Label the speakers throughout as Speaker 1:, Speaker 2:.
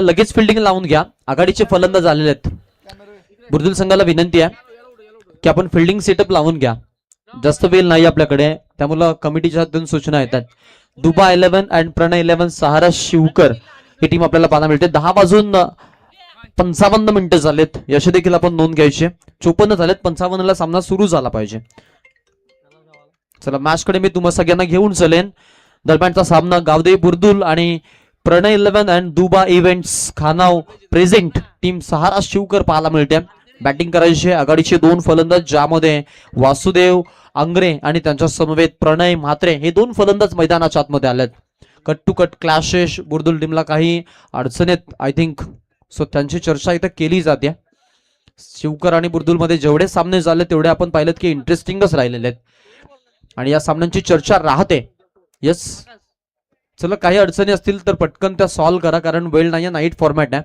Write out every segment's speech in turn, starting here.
Speaker 1: लगेच फिल्डिंग लावून घ्या. आघाडीचे फलंदाज आलेले आहेत. बुर्दुल संघाला विनंती आहे की आपण फिल्डिंग सेटअप लावून घ्या. जास्त वेळ नाही आपल्याकडे, त्यामुळे कमिटीच्या हातून सूचना येतात. दुबा 11 अँड प्रणय 11 सहारा शिवकर ही टीम आपल्याला पाहायला मिळते. 10 वाजून 55 मिनिटं झालेत. यश देखील आपण नोंद घ्यायची. 54 झालेत. 55 ला सामना सुरू झाला पाहिजे. चला मॅच कडे मी तुम्हा सगळ्यांना घेऊन चलेन. दरम्यानचा सामना गावदेवी बुर्दुल आणि प्रणय 11 अँड दुबा इव्हेंट्स खानाव प्रेझेंट टीम सहारा शिवकर पाहायला मिळते. बॅटिंग करायचे आघाडीचे 2 फलंदाज, ज्यामध्ये वासुदेव आंग्रे आणि त्यांच्या समवेत प्रणय म्हात्रे हे 2 फलंदाज मैदानाच्या आतमध्ये आलेत. कट टू कट क्लॅशेस बुर्दुल टीमला काही अडचणीत आय थिंक सो त्यांची चर्चा इथं केली जाते. शिवकर आणि बुर्दुल मध्ये जेवढे सामने झाले तेवढे आपण पाहिलेत की इंटरेस्टिंगच राहिलेले आहेत आणि या सामन्यांची चर्चा राहते. यस, चला काही अडचणी असतील तर पटकन त्या सॉल्व्ह करा, कारण वेळ नाही, नाईट फॉर्मॅट आहे.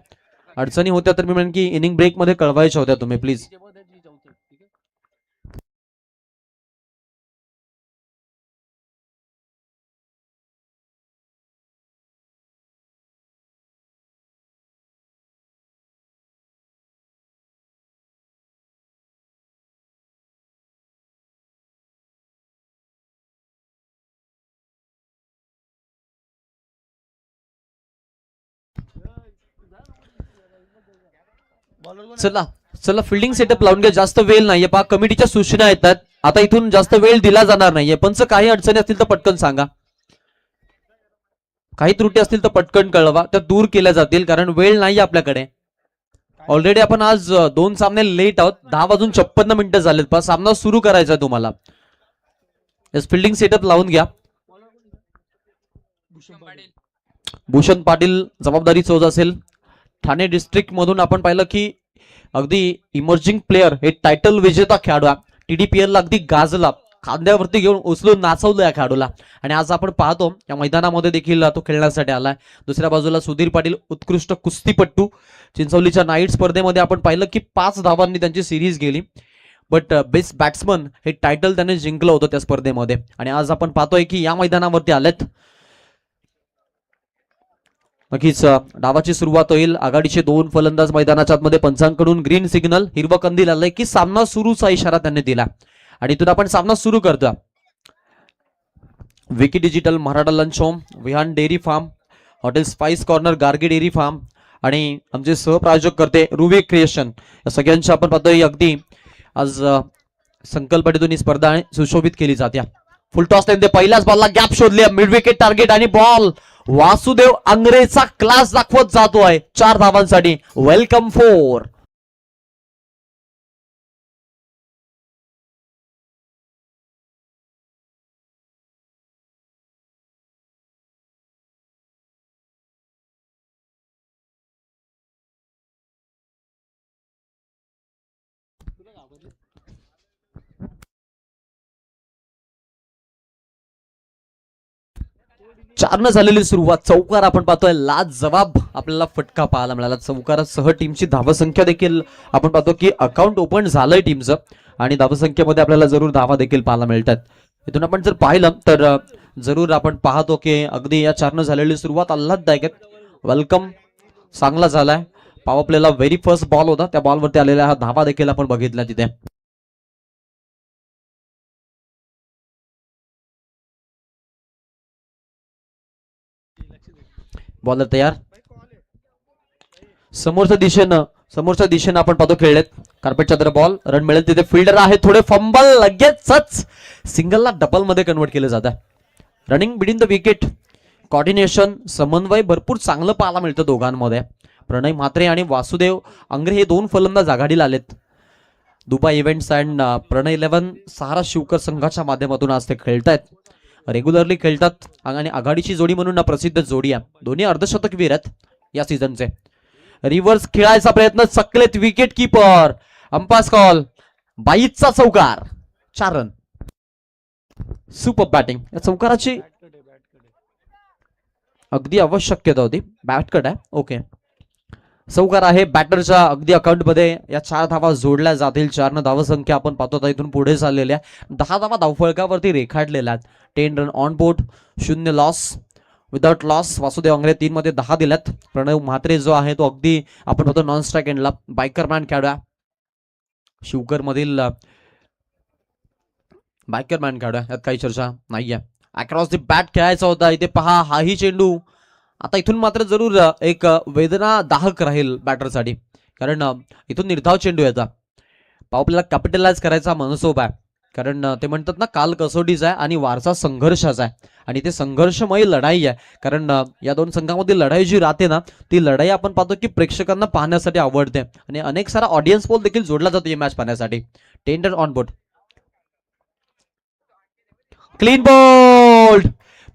Speaker 1: अडचणी होत्या तर मी म्हणेन की इनिंग ब्रेक मध्ये कळवायच्या होत्या तुम्ही प्लीज. चला चला फिल्डिंग सेटअप लावून घ्या. जास्त वेळ नाहीये. पहा कमिटीच्या सूचना येतात. आता इथून जास्त वेळ दिला जाणार नाहीये. पंच काही अडचणी असतील तर पटकन सांगा. काही त्रुटी असतील तर पटकन कळवा, त्या दूर केल्या जातील, कारण वेळ नाही आपल्याकडे. ऑलरेडी आपण आज 2 सामने लेट आहोत. 10 वाजून 56 मिनिटं झालेत. पहा सामना सुरू करायचा आहे तुम्हाला. फिल्डिंग सेटअप लावून घ्या. भूषण पाटील जबाबदारी चोज असेल. ठाणे डिस्ट्रिक्ट मधून आपण पाहिलं की अगदी इमर्जिंग प्लेअर, हे टायटल विजेता खेळाडू, TDPL ला अगदी गाजला, खांद्यावरती घेऊन उचलून नाचवलं या खेळाडूला. आणि आज आपण पाहतो या मैदानामध्ये देखील तो खेळण्यासाठी आलाय. दुसऱ्या बाजूला सुधीर पाटील उत्कृष्ट कुस्तीपट्टू. चिंचवलीच्या नाईट स्पर्धेमध्ये आपण पाहिलं की 5 धावांनी त्यांची सिरीज गेली, बट बेस्ट बॅट्समन हे टायटल त्याने जिंकलं होतं त्या स्पर्धेमध्ये. आणि आज आपण पाहतोय की या मैदानावरती आलेत. नक्कीच डावाची सुरुवात होईल. आघाडीचे 2 फलंदाज मैदानाच्या आतमध्ये. पंचांकडून ग्रीन सिग्नल, हिरवा कंदील आलाय की सामना सुरूचा इशारा त्यांनी दिला आणि इथून आपण सामना सुरू करतो. Vicky digital, Maratha lunch home, Vihan dairy farm, hotel spice corner, Gargi dairy farm आणि आमचे सहप्रायोजक करते रुवी क्रिएशन, या सगळ्यांची आपण पाहतोय अगदी आज संकल्पनेतून ही स्पर्धा सुशोभित केली जाते. फुल टॉस टाइम, पहिल्याच बॉलला गॅप शोधली, मिड विकेट टार्गेट आणि बॉल वासुदेव आंग्रेचा क्लास दाखवत जातोय 4 धावांसाठी. वेलकम 4. चारनं झालेली सुरुवात. चौकार आपण पाहतोय लाजवाब आपल्याला फटका पाहायला मिळाला. चौकारासह टीमची धावसंख्या देखील आपण पाहतो की अकाउंट ओपन झालंय टीमचं आणि धावसंख्येमध्ये आपल्याला जरूर धावा देखील पाहायला मिळतात. इथून आपण जर पाहिलं तर जरूर आपण पाहतो की अगदी या 4नं झालेली सुरुवात आल्हाददायक. वेलकम चांगला झालाय. पॉवर प्लेला व्हेरी फर्स्ट बॉल होता, त्या बॉलवरती आलेल्या हा धावा देखील आपण बघितला तिथे. बॉलर तयार. समोरच्या दिशेनं आपण पाहतो खेळलेत. कार्पेटच्या तर बॉल, रन मिळेल तिथे. फिल्डर आहे, थोडे फंबल, लगेचच सिंगलला डबल मध्ये कन्वर्ट केलं जातं. Running between the wicket, coordination, समन्वय भरपूर चांगलं पाहायला मिळतं दोघांमध्ये. प्रणय म्हात्रे आणि वासुदेव आंग्रे हे 2 फलंदाज आघाडीला आलेत. दुबा इव्हेंट्स अँड प्रणय 11 सहारा शिवकर संघाच्या माध्यमातून आज ते खेळतायत. रेग्युलरली खेळतात आणि आघाडीची जोडी म्हणून प्रसिद्ध जोडी आहे. दोन्ही अर्धशतकवीर आहेत या सीझनचे. रिव्हर्स खेळायचा प्रयत्न, चकलेत विकेट कीपर, अंपास कॉल, 22चा चौकार, 4 रन. Super batting. या चौकाराची अगदी आवश्यकता होती. बॅटकट आहे, ओके. चौकार आहे बॅटरच्या अगदी अकाउंट मध्ये. या 4 धावा जोडल्या जातील. 4 धावसंख्या आपण पाहतो इथून पुढे चाललेल्या. 10 धावा धावफलकावरती रेखाटलेल्या आहेत. 10 run on board, 0 loss. Without loss Vasudev Angre 3 मध्ये 10 दिल्यात. प्रणव म्हात्रे जो आहे तो अगदी आपण बघतो नॉन स्ट्राईक एंडला. बायकरमॅन खेळा शिवकर मधील बायकरमॅन खेळा, यात काही चर्चा नाहीये. अक्रॉस दी बॅट खेळायचा होता. इथे पहा हाही चेंडू. आता इथून मात्र जरूर एक वेदनादायक राहील बॅटरसाठी, कारण इथून निर्धाव चेंडू येतात. आपल्याला कॅपिटलाइज करायचा मनसोबा आहे, कारण ते म्हणतात ना काल कसोटीचा आहे आणि वारसा संघर्षाचा आहे, आणि ते संघर्षमय लढाई आहे. कारण या दोन संघांमधील लढाई जी राहते ना, ती लढाई आपण पाहतो की प्रेक्षकांना पाहण्यासाठी आवडते आणि अनेक सारा ऑडियन्स पोल देखील जोडला जातो ही मॅच पाहण्यासाठी. Tender on board. Clean bowled.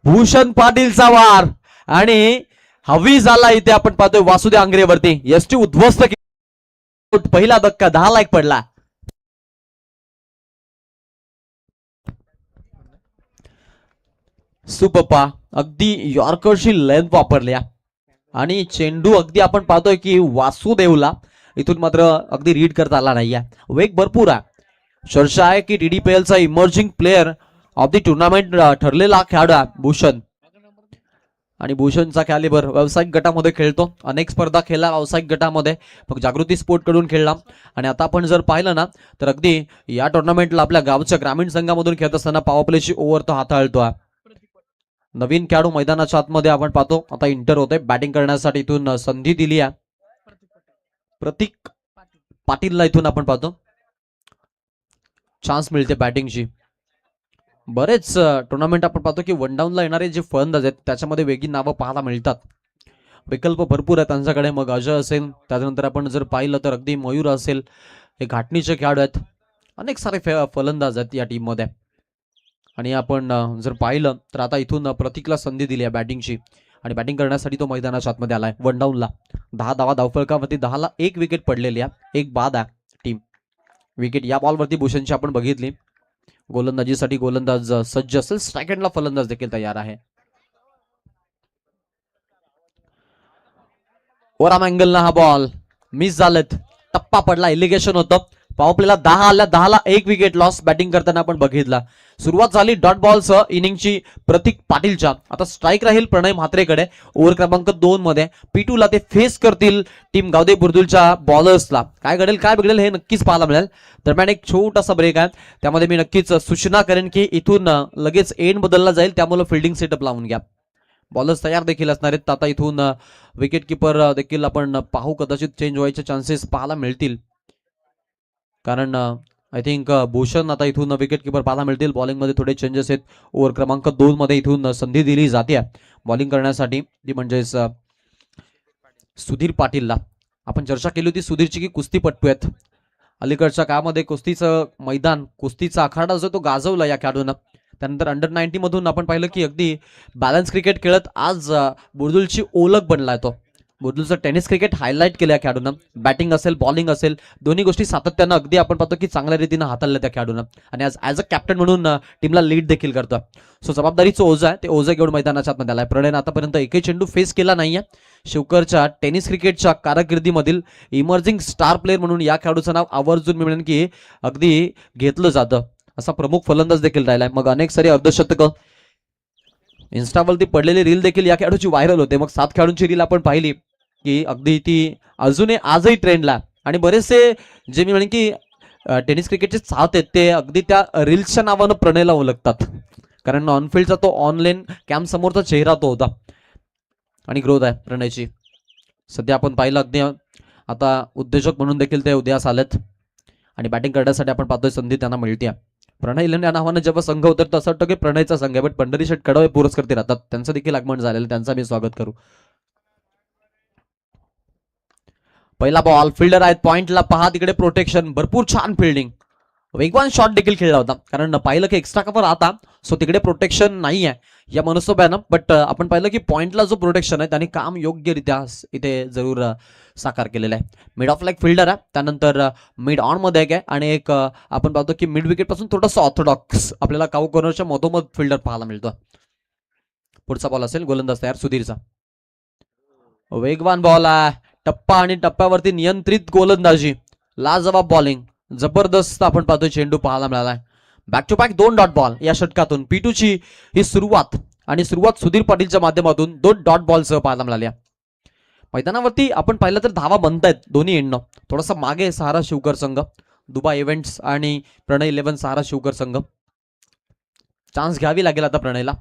Speaker 1: Bhushan पाटीलचा वार आणि हवी झाला इथे आपण पाहतोय वासुदेव आंग्रेवरती. यष्टी उद्ध्वस्त. पहिला धक्का 10 ला 1 पडला. सुपप्पा अगदी यॉर्करची लेंथ वापरल्या आणि चेंडू अगदी आपण पाहतोय की वासुदेवला इथून मात्र अगदी रीड करता आला नाहीये. वेग भरपूर आहे. चर्चा आहे की DDPL चा emerging player of the tournament ठरलेला खेळाडू भूषण, आणि भूषणचा कॅलिबर व्यावसायिक गटामध्ये खेळतो. अनेक स्पर्धा खेळला व्यावसायिक गटामध्ये, मग जागृती स्पोर्ट कडून खेळला. आणि आता आपण जर पाहिलं ना तर अगदी या टुर्नामेंटला आपल्या गावच्या ग्रामीण संघामधून खेळत असताना पॉवर प्लेची ओव्हर तो हाताळतो. नवीन खेळाडू मैदानाच्या आतमध्ये आपण पाहतो. आता इंटर होते बॅटिंग करण्यासाठी. इथून संधी दिली आहे प्रतीक पाटीलला. इथून आपण पाहतो चान्स मिळते बॅटिंगची. बरेच टुर्नामेंट आपण पाहतो की वन डाऊनला येणारे जे फलंदाज आहेत त्याच्यामध्ये वेगळी नावं पाहायला मिळतात. विकल्प भरपूर आहेत त्यांच्याकडे. मग अजय असेल, त्याच्यानंतर आपण जर पाहिलं तर अगदी मयूर असेल, हे घाटणीचे खेळाडू आहेत. अनेक सारे फलंदाज आहेत या टीम मध्ये. आणि आपण जर पाहिलं तर आता इथून प्रतीकला संधी दिली आहे बॅटिंगची, आणि बॅटिंग करण्यासाठी तो मैदानाच्या आतमध्ये आलाय. वन डाऊनला 10 धावा धावफलकावरती 10 ला 1 विकेट पडलेली आहे. एक बाद आहे टीम विकेट. या बॉलवरती भूषणची आपण बघितली. गोलंदाजीसाठी गोलंदाज सज्ज असेल. स्ट्राईक एंडला फलंदाज देखील तयार आहे. ओराम अँगलला हा बॉल मिस झालेत. टप्पा पडला. इलिगेशन होतं. पॉवर प्लेला 10 आल्या. 10 ला 1 विकेट लॉस बॅटिंग करताना आपण बघितला. सुरुवात झाली डॉट बॉलसह इनिंगची प्रतीक पाटीलच्या. आता स्ट्राईक राहील प्रणय म्हात्रेकडे. ओव्हर क्रमांक 2 मध्ये P2 ला ते फेस करतील टीम गावदे बुर्दुलच्या बॉलर्सला. काय घडेल काय बिघडेल हे नक्कीच पाहायला मिळेल. दरम्यान एक छोटासा ब्रेक आहे, त्यामध्ये मी नक्कीच सूचना करेन की इथून लगेच एंड बदलला जाईल, त्यामुळे फिल्डिंग सेटअप लावून घ्या. बॉलर्स तयार देखील असणार आहेत. आता इथून विकेट किपर देखील आपण पाहू, कदाचित चेंज व्हायचे चान्सेस पाहायला मिळतील, कारण आय थिंक भूषण आता इथून विकेट किपर पाहायला मिळतील. बॉलिंगमध्ये थोडे चेंजेस आहेत. ओव्हर क्रमांक 2 मध्ये इथून संधी दिली जाते बॉलिंग करण्यासाठी, ती म्हणजेच सुधीर पाटीलला. आपण चर्चा केली होती सुधीरची की कुस्तीपटू आहेत. अलीकडच्या काळामध्ये कुस्तीचं मैदान, कुस्तीचा आखाडा जो तो गाजवला या खेळाडूंना. त्यानंतर अंडर 90 मधून आपण पाहिलं की अगदी बॅलन्स क्रिकेट खेळत आज बुर्दुलची ओळख बनलाय तो. बुर्दुलचं टेनिस क्रिकेट हायलाइट केलं या खेळाडूंना. बॅटिंग असेल, बॉलिंग असेल, दोन्ही गोष्टी सातत्यानं अगदी आपण पाहतो की चांगल्या रीतीनं हाताळल्या त्या खेळाडूंना. आणि आज ॲज अ कॅप्टन म्हणून टीमला लीड देखील करतो. सो जबाबदारीचं ओझं आहे, ते ओझं घेऊन मैदानाच्या आतमध्ये आलाय. प्रणयनं आतापर्यंत एकही चेंडू फेस केला नाहीये. शिवकरच्या टेनिस क्रिकेटच्या कारकिर्दीमधील इमर्जिंग स्टार प्लेअर म्हणून या खेळाडूचं नाव आवर्जून मी म्हणेन की अगदी घेतलं जातं. असा प्रमुख फलंदाज देखील राहिलाय. मग अनेक सारी अर्धशतकं, इन्स्टावरती पडलेली रील देखील या खेळाडूची व्हायरल होते. मग 7 खेळाडूंची रील आपण पाहिली की अगदी ती अजूनही आजही ट्रेंडला. आणि बरेचसे जे मी म्हणेन की टेनिस क्रिकेटचे चाहते आहेत ते अगदी त्या रील्सच्या नावानं प्रणयला ओळखतात, कारण ऑनफिल्डचा तो ऑनलाईन कॅम्प समोरचा चेहरा तो होता. आणि ग्रोथ आहे प्रणयची. सध्या आपण पाहिलं अगदी आता उद्योजक म्हणून देखील ते उदयास आलेत, आणि बॅटिंग करण्यासाठी आपण पाहतोय संधी त्यांना मिळते. प्रणय इलेवन या नावानं जेव्हा संघ उतरतो असं वाटतं की प्रणयचा संघ आहे, बट पंढरी शेठ कडवे पुरस्कर्ते राहतात. त्यांचं देखील आगमन झालेलं, त्यांचा मी स्वागत करू. पहिला बॉल, फिल्डर आहेत पॉइंटला. पहा तिकडे प्रोटेक्शन, भरपूर छान फिल्डिंग, वेगवान शॉट देखील खेळला होता, कारण पाहिलं की एक्स्ट्रा कव्हर आता, सो तिकडे प्रोटेक्शन नाही आहे या मनसोब्यानं. बट आपण पाहिलं की पॉइंटला जो प्रोटेक्शन आहे त्याने काम योग्यरित्या इथे जरूर साकार केलेला आहे. मिड ऑफ लेग फिल्डर आहे, त्यानंतर मिड ऑन मध्ये आहे, आणि एक आपण पाहतो की मिड विकेट पासून थोडंसं ऑर्थोडॉक्स आपल्याला काऊ कॉर्नरच्या मधोमध फिल्डर पाहायला मिळतो. पुढचा बॉल असेल गोलंदाज तयार सुधीरचा. वेगवान बॉल आहे, टप्पा आणि टप्प्यावरती नियंत्रित गोलंदाजी, लाजवाब बॉलिंग, जबरदस्त आपण पाहतोय चेंडू पाहायला मिळालाय. Back to back 2 dot ball या षटकातून P2 ची ही सुरुवात आणि सुरुवात सुधीर पाटीलच्या माध्यमातून 2 डॉट बॉलसह पाहायला मिळाल्या. मैदानावरती आपण पाहिलं तर धावा बनतायत दोन्ही एंडनं. थोडासा मागे सहारा शिवकर संघ, दुबा इव्हेंट्स आणि प्रणय 11 सहारा शिवकर संघ. चान्स घ्यावी लागेल आता प्रणयला.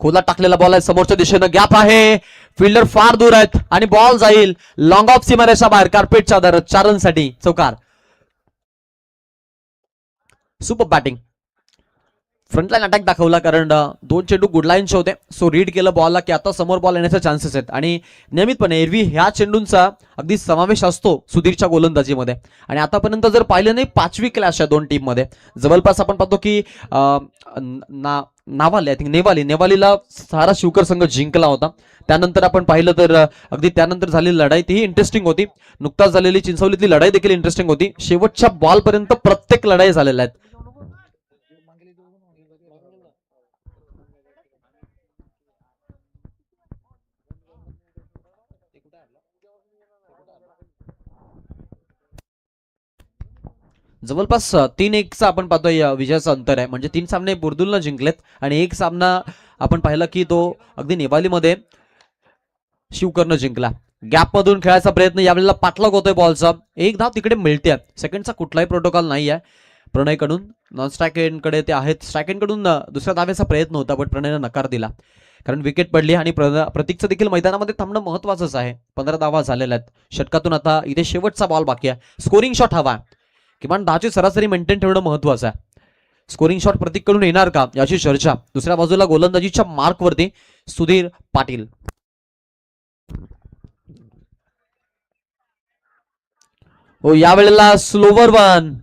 Speaker 1: खोला टाकलेला बॉल आहे समोरच्या दिशेनं, गॅप आहे, फिल्डर फार दूर आहेत आणि बॉल जाईल लॉंग ऑफ सीमारेषा बाहेर. कार्पेटच्या आधारात 4 रनसाठी चौकार. Super batting. फ्रंटलाईन अटॅक दाखवला कारण 2 चेंडू गुड लाईनचे होते. सो रीड केलं बॉलला की आता समोर बॉल येण्याचे चान्सेस आहेत आणि नियमितपणे एरवी ह्या चेंडूंचा अगदी समावेश असतो सुधीरच्या गोलंदाजीमध्ये. आणि आतापर्यंत जर पाहिलं नाही 5वी क्लॅश आहे 2 टीम मध्ये. जवळपास आपण पाहतो की नावाली, आय थिंक नेवालीला सहारा शिवकर संघ जिंकला होता. त्यानंतर आपण पाहिलं तर अगदी त्यानंतर झालेली लढाई तीही इंटरेस्टिंग होती. नुकताच झालेली चिंचवलीतली लढाई देखील इंटरेस्टिंग होती. शेवटच्या बॉलपर्यंत प्रत्येक लढाई झालेल्या आहेत. जवळपास 3-1चा आपण पाहतोय विजयाचं अंतर आहे. म्हणजे 3 सामने बुर्दुलनं जिंकलेत आणि 1 सामना आपण पाहिला की तो अगदी नेवालीमध्ये शिवकरनं जिंकला. गॅप मधून खेळायचा प्रयत्न, यावेळेला पाठलाग होतोय बॉलचा. 1 धाव तिकडे मिळते. सेकंडचा कुठलाही प्रोटोकॉल नाही आहे प्रणयकडून. नॉन स्ट्राईक एंडकडे ते आहेत. स्ट्राईक एंडकडून दुसऱ्या धावेचा प्रयत्न होता बट प्रणयनं नकार दिला कारण विकेट पडली. आणि प्रतीकचं देखील मैदानामध्ये थांबणं महत्वाचंच आहे. 15 धावा झालेल्या आहेत षटकातून. आता इथे शेवटचा बॉल बाकी आहे. स्कोरिंग शॉट हवा, किमान 10ची सरासरी मेंटेन ठेवणं महत्वाचं आहे. स्कोरिंग शॉट प्रतीककडून येणार का याची चर्चा. दुसऱ्या बाजूला गोलंदाजीच्या मार्कवरती सुधीर पाटील. हो, यावेळेला स्लोवर वन.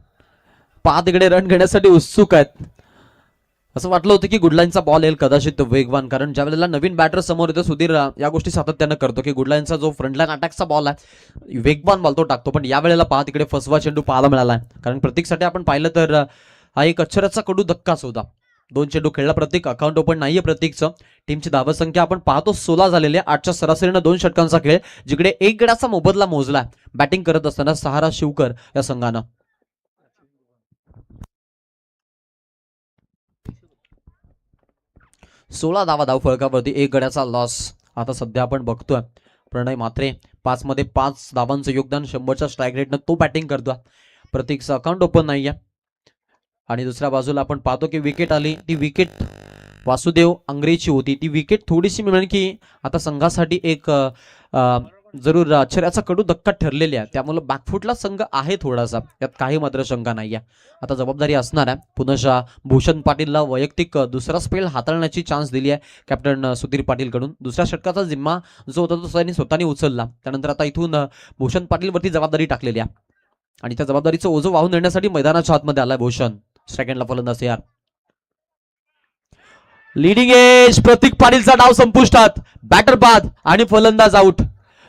Speaker 1: 5 तिकडे रन घेण्यासाठी उत्सुक आहेत. असं वाटलं होतं की गुडलाईनचा बॉल येईल कदाचित वेगवान, कारण ज्या वेळेला नवीन बॅटर समोर येतो सुधीर या गोष्टी सातत्यानं करतो की गुडलाईनचा जो फ्रंटलाईन अटॅकचा बॉल आहे वेगवान बॉल तो टाकतो. पण यावेळेला पहा तिकडे फसवा चेंडू पाहायला मिळाला. कारण प्रतीकसाठी आपण पाहिलं तर हा एक अक्षराचा कडू धक्काच होता. 2 चेंडू खेळला प्रतीक. अकाउंट ओपन नाहीये प्रतीकचं. टीमची धावसंख्या आपण पाहतो 16 झालेली आहे. 8च्या सरासरीनं 2 षटकांचा खेळ, जिकडे 1 गडाचा मोबदला मोजला बॅटिंग करत असताना सहारा शिवकर या संघानं. सोळा धावा धाव फळकावरती, 1 गड्याचा लॉस. आता सध्या आपण बघतोय प्रणय मात्रे 5 मध्ये 5 धावांचं योगदान, 100च्या स्ट्राईक रेटनं तो बॅटिंग करतोय. प्रतीकचं अकाउंट ओपन नाहीये. आणि दुसऱ्या बाजूला आपण पाहतो की विकेट आली. ती विकेट वासुदेव अंग्रेची होती. ती विकेट थोडीशी मिळून की आता संघासाठी एक जरूर आश्चर्याचा कडू धक्का ठरलेली आहे. त्यामुळे बॅकफुटला संघ आहे थोडासा, यात काही मात्र शंका नाहीये. आता जबाबदारी असणार आहे पुन्हा भूषण पाटीलला वैयक्तिक दुसरा स्पेल हाताळण्याची चान्स दिली आहे कॅप्टन सुधीर पाटील कडून. दुसऱ्या षटकाचा जिम्मा जो होता तो त्यांनी स्वतःने उचलला. त्यानंतर आता इथून भूषण पाटीलवरती जबाबदारी टाकलेली आहे आणि त्या जबाबदारीचं ओझं वाहून नेण्यासाठी मैदानाच्या आतमध्ये आलाय भूषण. सेकंडला फलंदाज यार. लीडिंग एज प्रतीक पाटीलचा डाव संपुष्टात. बॅटर बाद आणि फलंदाज आउट.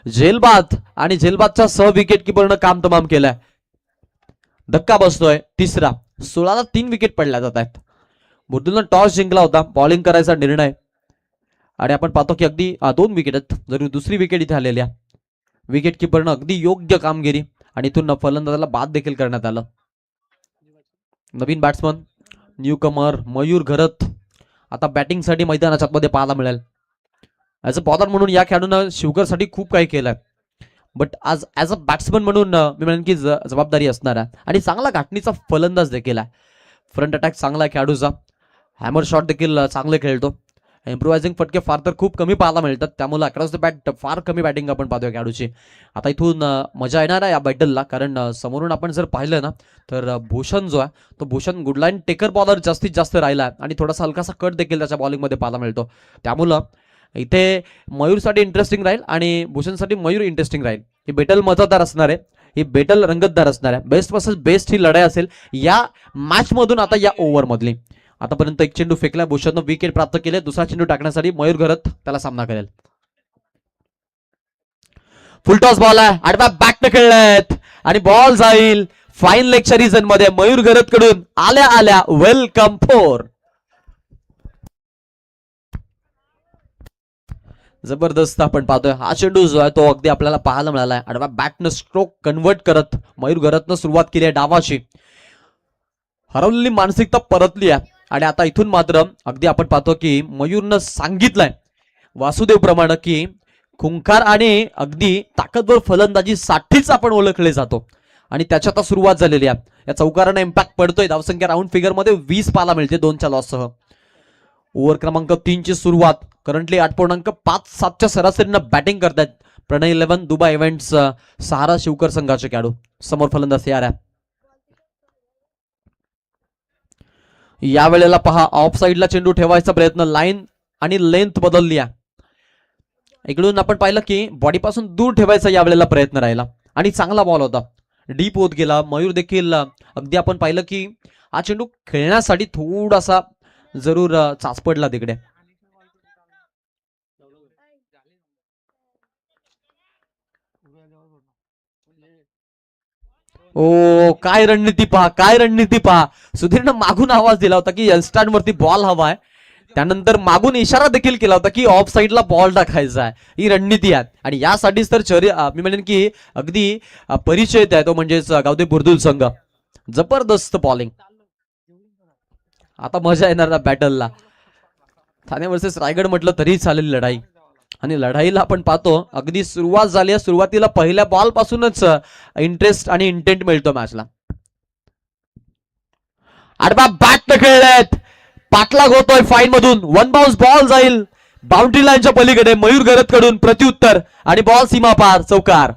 Speaker 1: झेलबाद आणि झेलबादच्या सह विकेट किपरनं काम तमाम केलंय. धक्का बसतोय तिसरा. 16ला 3 विकेट पडल्या जात आहेत. बुर्दुलनं टॉस जिंकला होता, बॉलिंग करायचा निर्णय आणि आपण पाहतो की अगदी 2 विकेट आहेत. जरूर दुसरी विकेट इथे आलेली आहे. विकेट किपरनं अगदी योग्य कामगिरी आणि इथून फलंदाजाला बाद देखील करण्यात आलं. नवीन बॅट्समन न्यू कमर मयूर घरत आता बॅटिंगसाठी मैदानाच्या आतमध्ये पाहायला मिळेल. ऍज अ बॉलर म्हणून या खेळाडूनं शिवकरसाठी खूप काही केलंय, बट आज ऍज अ बॅट्समन म्हणून मी म्हणेन की जबाबदारी असणार आहे. आणि चांगला घाटणीचा फलंदाज देखील आहे. फ्रंट अटॅक चांगला आहे खेळाडूचा. हॅमर शॉट देखील चांगले खेळतो. इम्प्रोवायझिंग फटके फार तर खूप कमी पाहायला मिळतात, त्यामुळे अक्रॉस द बॅट फार कमी बॅटिंग आपण पाहतोय खेळाडूची. आता इथून मजा येणार आहे या बॅटलला, कारण समोरून आपण जर पाहिलं ना तर भूषण जो आहे तो भूषण गुडलाईन टेकर बॉलर जास्तीत जास्त राहिला आणि थोडासा हलकासा कट देखील त्याच्या बॉलिंगमध्ये पाहायला मिळतो. त्यामुळं इथे मयूरसाठी इंटरेस्टिंग राहील आणि भूषणसाठी मयूर इंटरेस्टिंग राहील. ही बेटल मजेदार असणार आहे, ही बेटल रंगतदार असणार आहे. बेस्ट वर्सेस बेस्ट ही लढाई असेल या मॅच मधून. आता या ओव्हर मधली आतापर्यंत 1 चेंडू फेकला, भूषणनं विकेट प्राप्त केले. दुसरा चेंडू टाकण्यासाठी मयूर घरत त्याला सामना करेल. फुलटॉस बॉल आहे, आडव्या बॅटने खेळलेत आणि बॉल जाईल फाईन लेगच्या रिजन मध्ये. मयूर घरत कडून आल्या आल्या वेलकम 4. जबरदस्त आपण पाहतोय हा चेंडू जो आहे तो अगदी आपल्याला पाहायला मिळालाय. आडव्या बॅटनं स्ट्रोक कन्वर्ट करत मयूर घरतनं सुरुवात केली आहे डावाची. हरवलेली मानसिकता परतली आहे आणि आता इथून मात्र अगदी आपण पाहतो की मयूरनं सांगितलंय वासुदेव प्रमाणे की खुंखार आणि अगदी ताकदवर फलंदाजीसाठीच आपण ओळखले जातो आणि त्याची आता सुरुवात झालेली आहे. या चौकारांना इम्पॅक्ट पडतोय. धावसंख्या राऊंड फिगर मध्ये 20 पाहायला मिळते 2च्या लॉससह. ओव्हर क्रमांक 3 ची सुरुवात. करंटली 8.57च्या सरासरीनं बॅटिंग करतात प्रणय 11 दुबई इव्हेंट्स सहारा शिवकर संघाचे खेळाडू. समोर फलंदाज तयार आहे. या वेळेला पहा ऑफ साईडला चेंडू ठेवायचा प्रयत्न. लाईन आणि लेंथ बदलली आहे. इकडून आपण पाहिलं की बॉडीपासून दूर ठेवायचा या वेळेला प्रयत्न राहिला आणि चांगला बॉल होता. डीप होत गेला. मयूर देखील अगदी आपण पाहिलं की हा चेंडू खेळण्यासाठी थोडासा जरूर चाचपडला तिकडे. ओ काय रणनीती पहा, काय रणनीती पहा. सुधीरनं मागून आवाज दिला होता की यलस्टार्ट वरती बॉल हवाय. त्यानंतर मागून इशारा देखील केला होता की ऑफ साईडला बॉल टाकायचा आहे. ही रणनीती आहे आणि यासाठीच तर मी म्हणेन की अगदी परिचय आहे तो म्हणजेच गावदेव बुर्दुल संघ. जबरदस्त बॉलिंग. आता मजा येणार ना बॅटलला. ठाणे वर्सेस रायगड म्हटलं तरी चालेल लढाई. आणि लढाईला आपण पाहतो अगदी सुरुवात झाली आहे. सुरुवातीला पहिल्या बॉल पासूनच इंटरेस्ट आणि इंटेंट मिळतो मॅचला. आडबा बॅट खेळलेत. पाठलाग होतोय फाईन मधून. वन बाउन्स बॉल जाईल बाउंड्री लाईनच्या पलीकडे. मयूर गरत कडून प्रत्युत्तर आणि बॉल सीमा पार चौकार.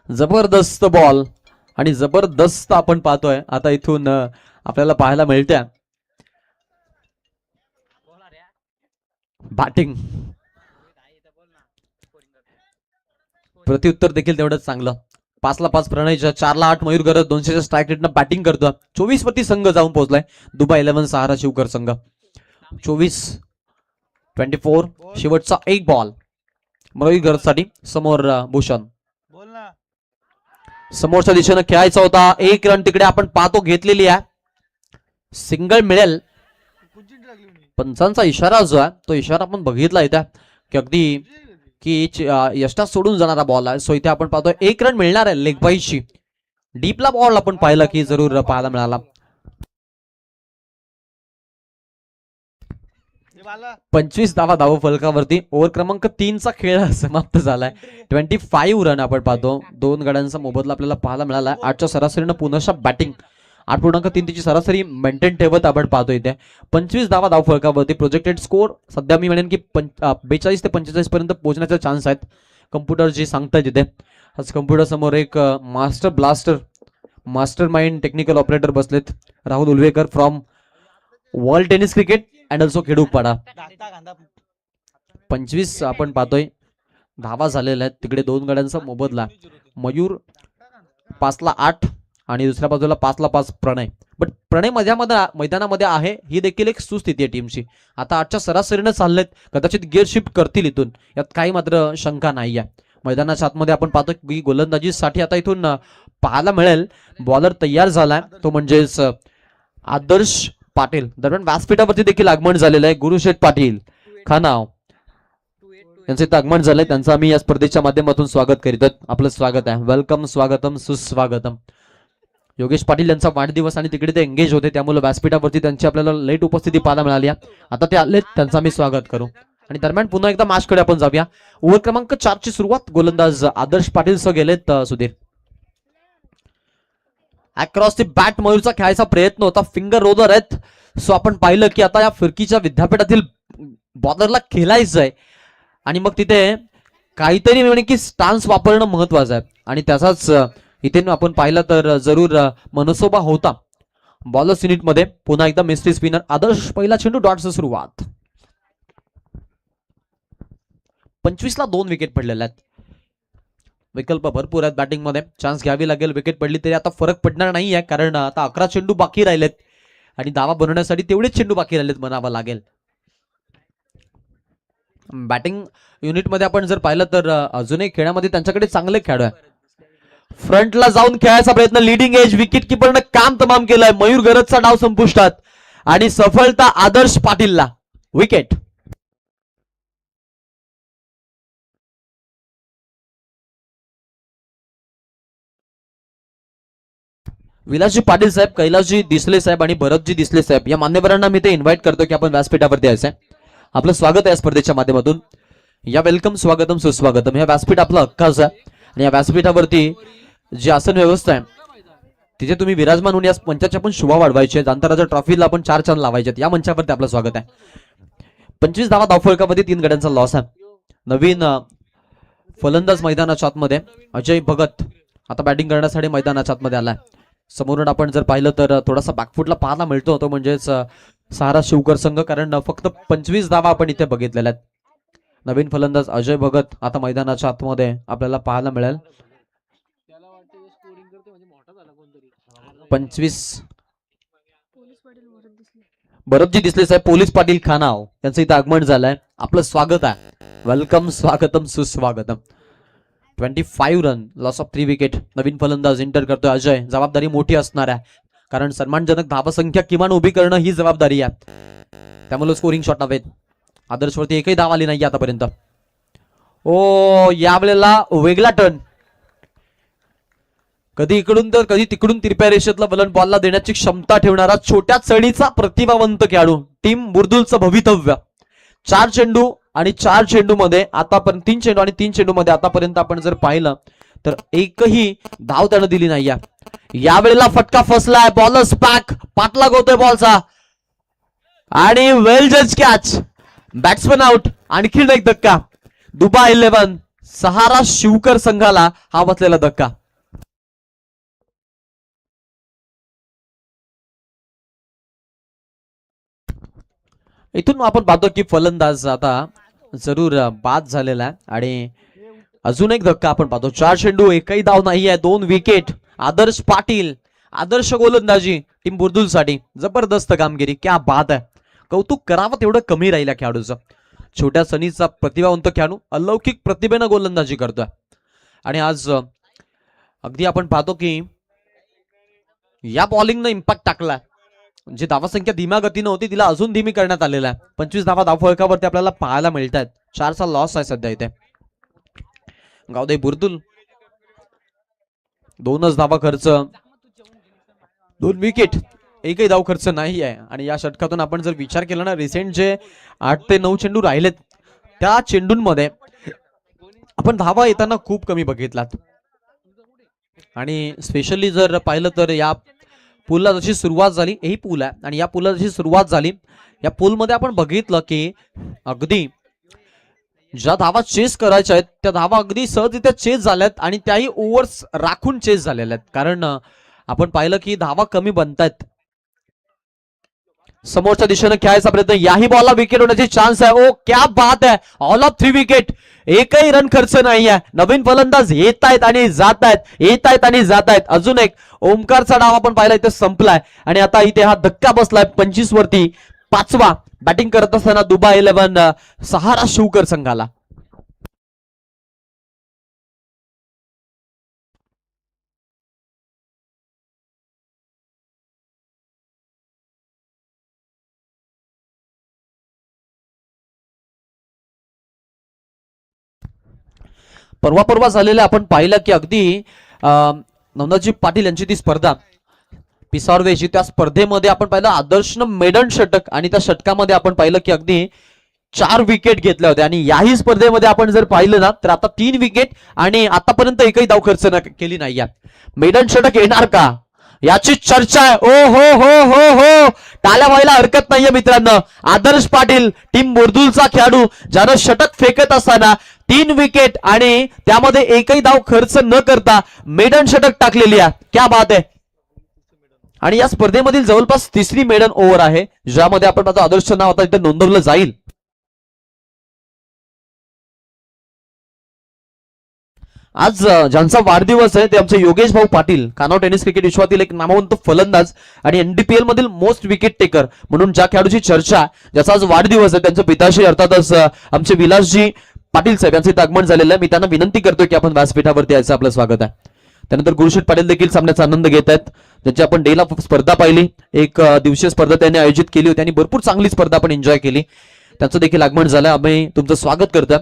Speaker 1: जबरदस्त बॉल आणि जबरदस्त आपण पाहतोय आता इथून आपल्याला पाहायला मिळते बॅटिंग. प्रत्युत्तर देखील तेवढंच चांगलं. 5ला 5 प्रणयच्या, 4ला 8 मयूर गरज 200च्या स्ट्राईक रेटनं बॅटिंग करतो. 24 वरती संघ जाऊन पोहोचलाय दुबई 11 सहारा शिवकर संघ. 24 शेवटचा एक बॉल मयूर गरज साठी. समोर भूषण समोरच्या दिशेनं खेळायचा होता. एक रन तिकडे आपण पाहतो घेतलेली आहे. सिंगल मिळेल. पंचांचा इशारा जो आहे तो इशारा आपण बघितला इथे की अगदी की यष्टा सोडून जाणारा बॉल आहे. सो इथे आपण पाहतोय एक रन मिळणार आहे लेग बाईची. डीपला बॉल आपण पाहिला की जरूर पाहायला मिळाला. 25 धावा धाव फलकावरती. ओव्हर क्रमांक 3चा खेळ समाप्त झालाय. 25 रन आपण पाहतो. 2 गड्यांचा मोबदला आपल्याला पाहायला मिळाला. 8च्या सरासरीनं पुनश्च बॅटिंग. 8.3 तिची सरासरी मेंटेन ठेवत आपण पाहतो इथे. 25 धावा धाव फलकावरती. प्रोजेक्टेड स्कोर सध्या मी म्हणेन की 42 ते 45 पर्यंत पोहोचण्याचे चान्स आहेत. कम्प्युटर जे सांगताय तिथे. आज कम्प्युटर समोर एक मास्टर माइंड टेक्निकल ऑपरेटर बसलेत. Rahul Ulvekar from world tennis cricket and also Khedupada. 25 आपण पाहतोय धावा झालेल्या आहेत. तिकडे 2 गड्यांचा मोबदला. मयूर 5ला 8 आणि दुसऱ्या बाजूला 5ला 5 प्रणय. बट प्रणय मैदानामध्ये आहे ही देखील एक सुस्थिती आहे टीमची. आता 8च्या सरासरीनं चाललेत. कदाचित गिअर शिफ्ट करतील इथून यात काही मात्र शंका नाही आहे. मैदानाच्या आतमध्ये आपण पाहतो की गोलंदाजीसाठी आता इथून पाहायला मिळेल बॉलर तयार झालाय तो म्हणजेच आदर्श पाटील. दरम्यान व्यासपीठावरती देखील आगमन झालेलं आहे. गुरुशेठ पाटील खानाव यांचे इथं आगमन झालंय. त्यांचं आम्ही या स्पर्धेच्या माध्यमातून स्वागत करीत. आपलं स्वागत आहे. वेलकम, स्वागतम, सुस्वागतम. योगेश पाटील यांचा वाढदिवस आणि तिकडे ते एंगेज होते त्यामुळे व्यासपीठावरती त्यांची आपल्याला लेट उपस्थिती पाहायला मिळाली. आता ते आले त्यांचं आम्ही स्वागत करू. आणि दरम्यान पुन्हा एकदा मॅचकडे आपण जाऊया. ओव्हर क्रमांक 4 ची सुरुवात. गोलंदाज आदर्श पाटील सह गेलेत सुधीर. अक्रॉस दी बॅट मयूरचा खेळायचा प्रयत्न होता. फिंगर रोलर आहेत. सो आपण पाहिलं की आता या फिरकीच्या विद्यापीठातील बॉलरला खेळायचं आहे आणि मग तिथे काहीतरी म्हणजे की स्टान्स वापरणं महत्वाचं आहे आणि त्याचाच इथे आपण पाहिलं तर जरूर मनसोबा होता बॉलर्स युनिट मध्ये. पुन्हा एकदा मिस्ट्री स्पिनर आदर्श. पहिला चेंडू डॉटचं सुरुवात. 25ला 2 विकेट पडलेल्या आहेत. विकल्प भरपूर आहेत बॅटिंग मध्ये. चान्स घ्यावी लागेल. विकेट पडली तरी आता फरक पडणार नाहीये कारण आता 11 चेंडू बाकी राहिलेत आणि धावा बनवण्यासाठी तेवढेच चेंडू बाकी राहिलेत म्हणावं लागेल. बॅटिंग युनिट मध्ये आपण जर पाहिलं तर अजूनही खेळामध्ये त्यांच्याकडे चांगले खेळाडू आहे. फ्रंटला जाऊन खेळायचा प्रयत्न. लिडिंग एज विकेट किपरनं काम तमाम केलंय. मयूर गरजचा डाव संपुष्टात आणि सफलता आदर्श पाटीलला. विकेट. विलासजी पाटील साहेब, कैलासजी दिसले साहेब आणि भरतजी दिसले साहेब या मान्यवरांना मी ते इन्व्हाइट करतो की आपण व्यासपीठावरती यायचंय. आपलं स्वागत आहे या स्पर्धेच्या माध्यमातून. या वेलकम, स्वागतम, सुस्वागतम. हे व्यासपीठ आपलं हक्काचं आहे आणि या व्यासपीठावरती जी आसन व्यवस्था आहे तिथे तुम्ही विराजमान होऊन या मंचाच्या पण शोभा वाढवायचे. जांताराच्या ट्रॉफीला आपण 4 चांद लावायचे. या मंचावरती आपलं स्वागत आहे. 25 धावा धावफलकामध्ये 3 गड्यांचा लॉस आहे. नवीन फलंदाज मैदानाच्या आतमध्ये अजय भगत आता बॅटिंग करण्यासाठी मैदानाच्या आतमध्ये आलाय. समोरून आपण जर पाहिलं तर थोडासा बॅकफुटला पाहायला मिळतो तो म्हणजेच सहारा शिवकर संघ, कारण फक्त 25 धावा आपण इथे बघितलेल्या आहेत. नवीन फलंदाज अजय भगत आता मैदानाच्या आतमध्ये आपल्याला पाहायला मिळेल. 25 भरतजी दिसले साहेब, पोलीस पाटील खानाव यांचं इथं आगमन झालंय. आपलं स्वागत आहे. वेलकम, स्वागतम, सुस्वागतम. 25 रन, लॉस ऑफ 3 विकेट. नवीन फलंदाज एंटर करतोय अजय. जबाबदारी मोठी असणार आहे कारण सन्मानजनक धावसंख्या किमान उभी करणं ही जबाबदारी आहे. त्यामुळे स्कोरिंग शॉट हवेत. आदर्शवरती एकही धाव आली नाही आतापर्यंत. ओ यावेळेला वेगळा टर्न, कधी इकडून तर कधी तिकडून तिरप्या रेषेतला बलन बॉलला देण्याची क्षमता ठेवणारा छोट्या चढीचा प्रतिभावंत खेळाडू. टीम बुर्दुलचं भवितव्य. 4 चेंडू आणि 4 चेंडू मध्ये आतापर्यंत 3 चेंडू आणि 3 चेंडू मध्ये आतापर्यंत आपण जर पाहिलं तर एकही धाव त्यानं दिली नाही. यावेळेला फटका फसलाय. बॉलर्स पॅक पाठलाग होतोय बॉलचा आणि वेल जज कॅच. Batsman out. आणखीन एक धक्का. दुबा 11 सहारा शिवकर संघाला हा बसलेला धक्का. इथून आपण पाहतो की फलंदाज आता जरूर बाद झालेला आहे आणि अजून एक धक्का आपण पाहतो. 4 चेंडू एकही धाव नाही आहे. 2 विकेट. आदर्श पाटील, आदर्श गोलंदाजी टीम बुर्दुल साठी. जबरदस्त कामगिरी. क्या बात आहे. कौतुक करावं तेवढं कमी राहिलं खेळाडूचं. छोट्या सनीचा प्रतिभावंत खेळाडू अलौकिक प्रतिभेनं गोलंदाजी करतोय आणि आज अगदी आपण पाहतो की या बॉलिंगनं इम्पॅक्ट टाकलाय. जी धावासंख्या धीम्या गतीनं होती तिला अजून धीमी करण्यात आलेला आहे. 25 धावा धावफलकावरती आपल्याला पाहायला मिळत आहेत. 4चा लॉस आहे सध्या इथे. गावदे बुर्दुल 2च धावा खर्च, 2 विकेट, एकही धाव खर्च नाही आहे. आणि या षटकातून आपण जर विचार केला ना, रिसेंट जे 8 ते 9 चेंडू राहिलेत त्या चेंडूंमध्ये आपण धावा येताना खूप कमी बघितलात. आणि स्पेशली जर पाहिलं तर या पूलला जशी सुरुवात झाली, ही पूल आहे आणि या पूलला जशी सुरुवात झाली या पूलमध्ये आपण बघितलं की अगदी ज्या धावा चेस करायच्या आहेत त्या धावा अगदी सहजरित्या चेस झाल्यात आणि त्याही ओव्हर्स राखून चेस झालेल्या आहेत. कारण आपण पाहिलं की धावा कमी बनतायत. समोरच्या दिशेने खेळायचा प्रयत्न. याही बॉलला विकेट होण्याची चान्स आहे. ओ क्या बात आहे. All of 3 wicket. एकही रन खर्च नाही आहे. नवीन फलंदाज येत आहेत आणि जात आहेत, येत आहेत आणि जात आहेत. अजून एक ओमकारचा डाव आपण पाहिला इथे संपलाय आणि आता इथे हा धक्का बसलाय 25 वरती. 5वा बॅटिंग करत असताना दुबा 11 सहारा शिवकर संघाला. परवा झालेल्या आपण पाहिलं की अगदी नवनाथजी पाटील यांची ती स्पर्धा पिसावरवेची, त्या स्पर्धेमध्ये आपण पाहिलं आदर्शनं मेडन षटक आणि त्या षटकामध्ये आपण पाहिलं की अगदी 4 विकेट घेतल्या होत्या. आणि याही स्पर्धेमध्ये आपण जर पाहिलं ना तर आता 3 विकेट आणि आतापर्यंत एकही धाव खर्च केली नाही. मेडन षटक येणार का याची चर्चा आहे. ओ हो हो हो हो, टाळ्या व्हायला हरकत नाहीये मित्रांनो. आदर्श पाटील टीम बुर्दुलचा खेळाडू ज्यानं षटक फेकत असताना 3 विकेट आणि त्यामध्ये एकही धाव खर्च न करता मेडन षटक टाकलेली आहे. क्या बात आहे. आणि या स्पर्धेमधील जवळपास 3री मेडन ओव्हर आहे ज्यामध्ये आपण आता आदर्श नाव आता इथे नोंदवलं जाईल. आज ज्यांचा वाढदिवस आहे ते आमचे योगेश भाऊ पाटील, कानव टेनिस क्रिकेट विश्वातील एक नामवंत फलंदाज आणि एनडीपीएल मधील मोस्ट विकेट टेकर म्हणून ज्या खेळाडूची चर्चा, ज्याचा आज वाढदिवस आहे त्यांच्या पिताश्री अर्थातच आमचे विलासजी पाटील साहेब यांचे आगमन झालेलं आहे. मी त्यांना विनंती करतोय की आपण व्यासपीठावरती यायचं आपलं स्वागत आहे. त्यानंतर गुरुशेठ पाटील देखील सामन्याचा आनंद घेत आहेत. त्यांची आपण डेला स्पर्धा पाहिली, एक दिवसीय स्पर्धा त्यांनी आयोजित केली होती आणि भरपूर चांगली स्पर्धा आपण एन्जॉय केली. त्यांचं देखील आगमन झालं. आम्ही तुमचं स्वागत करतो.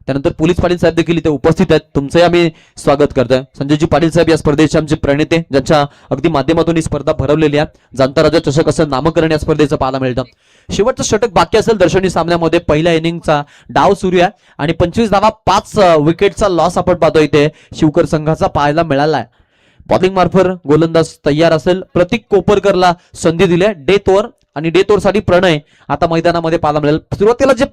Speaker 1: त्यानंतर पोलीस पाटील साहेब देखील इथे उपस्थित आहेत, तुमचंही आम्ही स्वागत करतोय. संजयजी पाटील साहेब या स्पर्धेचे आमचे प्रणेते, ज्यांच्या अगदी माध्यमातून ही स्पर्धा भरवलेली आहे. जाणता राजा चषक असं नामकरण या स्पर्धेचं पाहायला मिळतं. शेवटचं षटक बाकी असेल दर्शनी सामन्यामध्ये. पहिल्या इनिंगचा डाव सुरू आहे आणि 25 धावा 5 विकेटचा लॉस आपण पाहतो इथे शिवकर संघाचा पाहायला मिळाला आहे. बॉलिंग मार्फत गोलंदाज तयार असेल. प्रतीक कोपरकरला संधी दिली आहे डेथ ओव्हर, आणि डेथ ओव्हर साठी प्रणय आता मैदानामध्ये पाहायला मिळेल. सुरुवातीला जे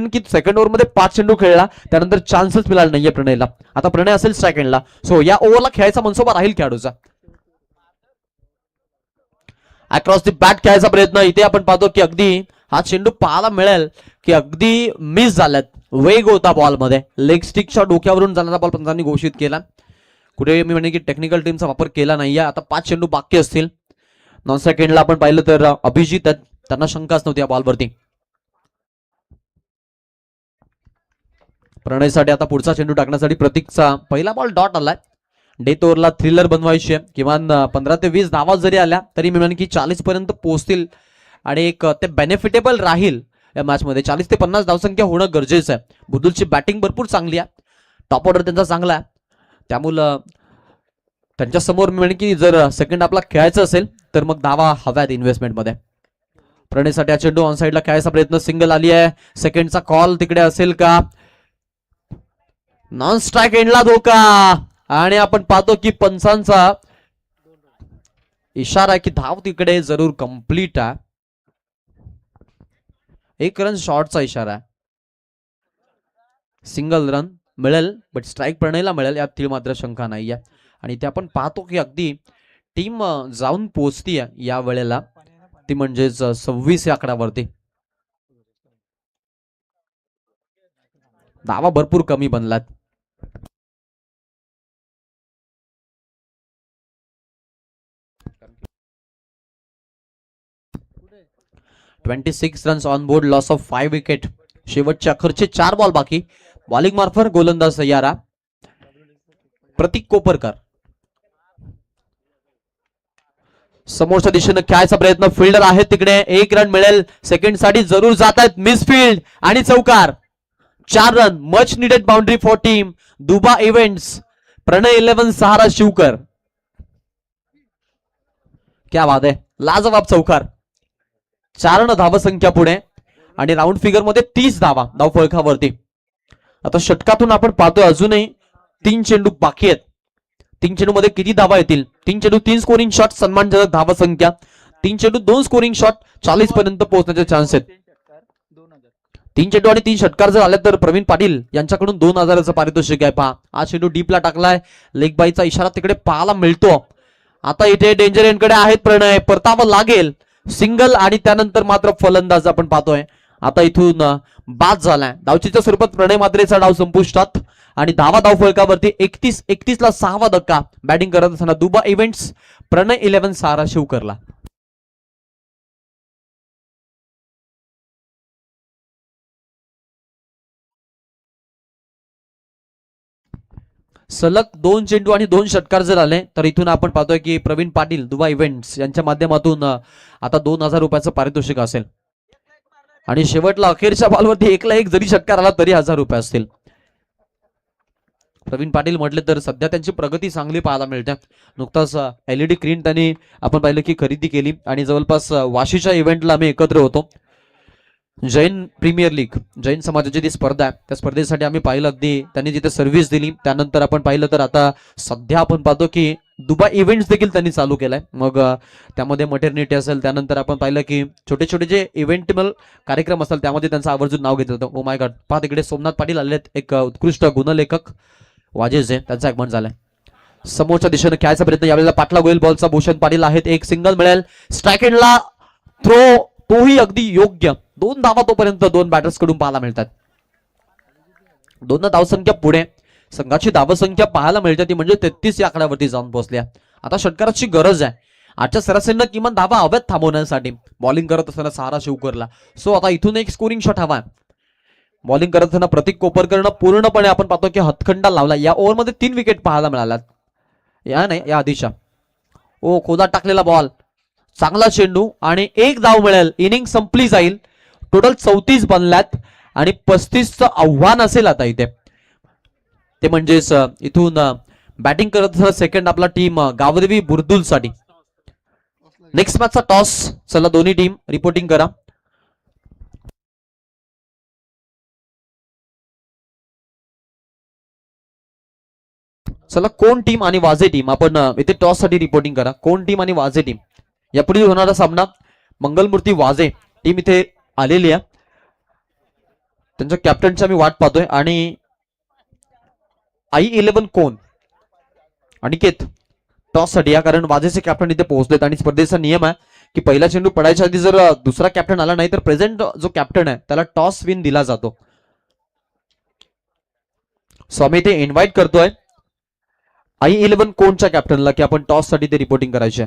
Speaker 1: की सेकंड ओव्हर मध्ये 5 चेंडू खेळला, त्यानंतर चान्सच मिळाला नाहीये प्रणयला. आता प्रणय असेल स्ट्राईक एंडला. सो या ओव्हरला खेळायचा मनसोबा राहील खेळाडूचा. अक्रॉस द बॅट खेळायचा प्रयत्न. इथे आपण पाहतो की अगदी हा चेंडू पाहायला मिळेल की अगदी मिस झाल्यात. वेग होता बॉलमध्ये. लेग स्टिकच्या डोक्यावरून जाणारा बॉल पंचांनी घोषित केला. कुठे मी म्हणे की टेक्निकल टीमचा वापर केला नाहीये. आता 5 चेंडू बाकी असतील. नॉन सेकंडला आपण पाहिलं तर अभिजित आहेत, त्यांना शंकाच नव्हती या बॉलवरती. प्रणयसाठी आता पुढचा चेंडू टाकण्यासाठी प्रतीकचा पहिला बॉल डॉट आलाय. डेथ ओव्हरला थ्रिलर बनवायची आहे. किमान 15 ते 20 धावा जरी आल्या तरी मी म्हणेन की 40 पर्यंत पोहोचतील आणि एक ते बेनिफिटेबल राहील या मॅच मध्ये. 40 ते 50 धावसंख्या होणं गरजेचं आहे. बुदुलची बॅटिंग भरपूर चांगली आहे, टॉप ऑर्डर त्यांचा चांगला आहे, त्यामुळं त्यांच्या समोर मी म्हणेन की जर सेकंड आपला खेळायचं असेल तर मग धावा हव्यात इन्व्हेस्टमेंटमध्ये. प्रणयसाठी हा चेंडू ऑन साईडला खेळायचा प्रयत्न. सिंगल आली आहे. सेकंडचा कॉल तिकडे असेल का? नॉन स्ट्राईक एंडला धोका, आणि आपण पाहतो की पंचांचा इशारा आहे की धाव तिकडे जरूर कंप्लीट आहे. 1 रन शॉर्टचा इशारा आहे. सिंगल रन मिळेल, बट स्ट्राईक प्रणयला मिळेल यात मात्र शंका नाही आहे. आणि ते आपण पाहतो की अगदी टीम जाऊन पोहोचतीये या वेळेला, ती म्हणजेच 26 या आकड्यावरती. धावा भरपूर कमी बनलात. (26 runs on board, loss of 5 wicket. शेवटच्या अखेरचे 4 बॉल बाकी. बॉलिंग मार्फत गोलंदाज तयार प्रतीक कोपरकर. समोरच्या दिशेने खेळायचा प्रयत्न. फिल्डर आहे तिकडे. 1 रन मिळेल. सेकंड साठी जरूर जात आहेत. मिसफील्ड आणि चौकार. 4 run. Much needed boundary for team दुबा इव्हेंट्स. प्रणय 11 सहारा शिवकर. क्या बात आहे. लाजवाब चौकार. 4 धावसंख्या पुढे आणि राऊंड फिगर मध्ये 30 धावा धाव फळकावरती. आता षटकातून आपण पाहतोय अजूनही 3 चेंडू बाकी आहेत. 3 चेंडू मध्ये किती धावा येतील? 3 चेंडू 3 स्कोरिंग शॉट, सन्मानजनक धावा संख्या. 3 चेंडू 2 स्कोरिंग शॉट, 40 पर्यंत पोहोचण्याचे चान्स आहेत. 3 चेंडू आणि 3 षटकार जर आले तर प्रवीण पाटील यांच्याकडून 2000चं पारितोषिक आहे. पहा, हा चेंडू डीपला टाकलाय. लेग बाईचा इशारा तिकडे पाहायला मिळतो. आता इथे डेंजर एंडकडे आहेत प्रणय. परतावं लागेल. सिंगल आणि त्यानंतर मात्र फलंदाज आपण पाहतोय आता इथून बाद झालाय. धावचीच्या स्वरूपात प्रणय मात्रेचा डाव संपुष्टात आणि धाव फलकावरती 31 ला 6वा धक्का. बॅटिंग करत असताना दुबा इव्हेंट्स प्रणय 11 सहारा शिवकरला. सलग 2 चेंडू आणि 2 षटकार जर आले तर इथून आपण पाहतोय की प्रवीण पाटील दुबा इव्हेंट्स यांच्या माध्यमातून आता 2000 रुपयाचं पारितोषिक असेल. आणि शेवटला अखेरच्या बॉलवरती 1ला 1 जरी षटकार आला तरी 1000 रुपये असतील. प्रवीण पाटील म्हटले तर सध्या त्यांची प्रगती चांगली पाहायला मिळते. नुकताच LED स्क्रीन त्यांनी आपण पाहिलं की खरेदी केली आणि जवळपास वाशीच्या इव्हेंटला आम्ही एकत्र होतो. जैन प्रीमियर लीग, जैन समाजाची जी स्पर्धा आहे त्या स्पर्धेसाठी आम्ही पाहिलं अगदी त्यांनी जिथे सर्व्हिस दिली. त्यानंतर आपण पाहिलं तर आता सध्या आपण पाहतो की दुबा इव्हेंट्स देखील त्यांनी चालू केलाय. मग त्यामध्ये मटर्निटी असेल, त्यानंतर आपण पाहिलं की छोटे छोटे जे इव्हेंटेबल कार्यक्रम असतात त्यामध्ये त्यांचं आवर्जून नाव घेतलं होतं. ओ माय गॉड, पहा तिकडे सोमनाथ पाटील आलेत, एक उत्कृष्ट गुणलेखक वाजेचे, त्यांचं आगमन झालंय. समोरच्या दिशेने खेळायचा प्रयत्न यावेळेला पाठला गोयल बॉलचा भूषण पाटील आहेत. 1 सिंगल मिळेल. स्ट्राईक एंडला थ्रो, तोही अगदी योग्य. 2 धावा तोपर्यंत 2 बॅटर्स कडून पाहायला मिळतात. 2 धावसंख्या पुढे संघाची धावसंख्या पाहायला मिळते ती म्हणजे 33 या आकड्यावरती जाऊन पोहोचल्या. आता षटकाराची गरज आहे. आजच्या सरासरीनं किमान धावा हव्यात थांबवण्यासाठी बॉलिंग करत असताना सहारा शिवकरला. सो आता इथून एक स्कोरिंग शॉट हवा. बॉलिंग करत असताना प्रतीक कोपरकरनं पूर्णपणे आपण पाहतो की हातखंडा लावला. या ओव्हरमध्ये 3 विकेट पाहायला मिळाल्यात. या नाही या आधीच्या ओ खोदात टाकलेला बॉल, चांगला चेंडू आणि 1 धाव मिळेल. इनिंग संपली जाईल. टोटल 34 बनल्यात आणि 35चं आव्हान असेल आता इथे. ते म्हणजेच इथून बॅटिंग करत सेकंड आपला टीम गावदेवी बुर्दुल साठी. नेक्स्ट मॅचचा टॉस. चला दोन्ही टीम रिपोर्टिंग करा. चला कोण टीम आणि वाजे टीम आपण इथे टॉस साठी रिपोर्टिंग करा. कोण टीम आणि वाजे टीम यापुढे होणारा सामना. मंगलमूर्ती वाजे टीम इथे आलेली आहे. त्यांच्या कॅप्टनची आम्ही वाट पाहतोय. आणि i11 कोण अनिकेत टॉस साठी या, कारण वाजेचे कॅप्टन इथे पोहोचलेत आणि स्पर्धेचा नियम आहे की पहिला चेंडू पडायच्या आधी जर दुसरा कॅप्टन आला नाही तर प्रेझेंट जो कॅप्टन आहे त्याला टॉस विन दिला जातो. सो आम्ही इथे इन्व्हाइट करतोय i11 कोणच्या कॅप्टनला की आपण टॉस साठी ते रिपोर्टिंग करायचे.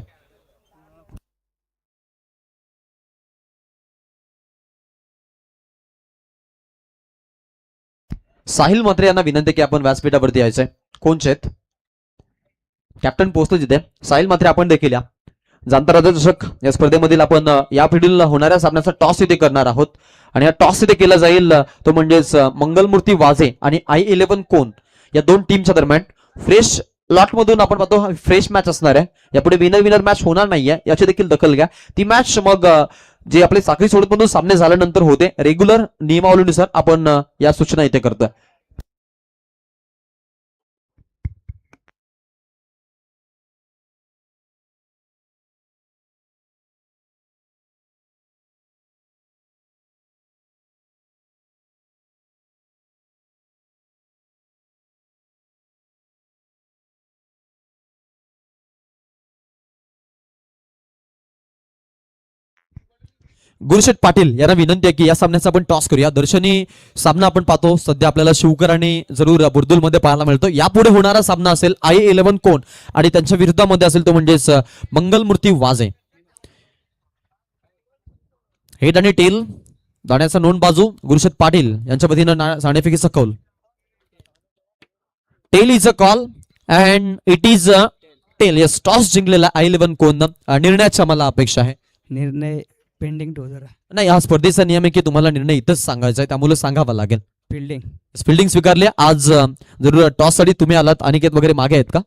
Speaker 1: साहिल म्हात्रे यांना विनंती की आपण व्यासपीठावरती यायचंय. कोणचे आहेत कॅप्टन पोहोचतो तिथे. साहिल म्हात्रे आपण देखील या. जाणता राजा चषक या स्पर्धेमधील आपण या पिढीला होणाऱ्या सामन्याचा टॉस इथे करणार आहोत आणि हा टॉस इथे केला जाईल तो म्हणजेच मंगलमूर्ती वाजे आणि i11 कोण या दोन टीमच्या दरम्यान. फ्रेश लॉट मधून आपण पाहतो फ्रेश मॅच असणार आहे. यापुढे विनर विनर मॅच होणार नाहीये याची देखील दखल घ्या. ती मॅच मग जे आपले साखळी सोडत मधून सामने झाल्यानंतर होते. रेग्युलर नियमावलीनुसार आपण या सूचना इथे करतोय. गुरुशेठ पाटील यांना विनंती आहे की या सामन्याचा आपण टॉस करूया. दर्शनी सामना आपण पाहतो सध्या आपल्याला शिवकर आणि जरूर बुर्दुल मध्ये पाहायला मिळतो. यापुढे होणारा सामना असेल i11 कोण आणि त्यांच्या विरुद्धामध्ये असेल तो म्हणजेच मंगलमूर्ती वाजे. हेड आणि टेल दाण्याचा नोंद बाजू गुरुशेठ पाटील यांच्या वतीनं नाणेफेकीचा कौल. Tail is a call and it is a tail. Yes toss जिंकलेला i11 कोण. निर्णयाची आम्हाला अपेक्षा आहे.
Speaker 2: निर्णय पेंडिंग ठेव जरा.
Speaker 1: नाही हा स्पर्धेचा नियम आहे की तुम्हाला निर्णय इथंच सांगायचा आहे त्यामुळे सांगावा लागेल.
Speaker 2: फिल्डिंग.
Speaker 1: फिल्डिंग स्वीकारली आज. जरूर टॉस साठी तुम्ही आलात. अनिकेत वगैरे मागे आहेत का?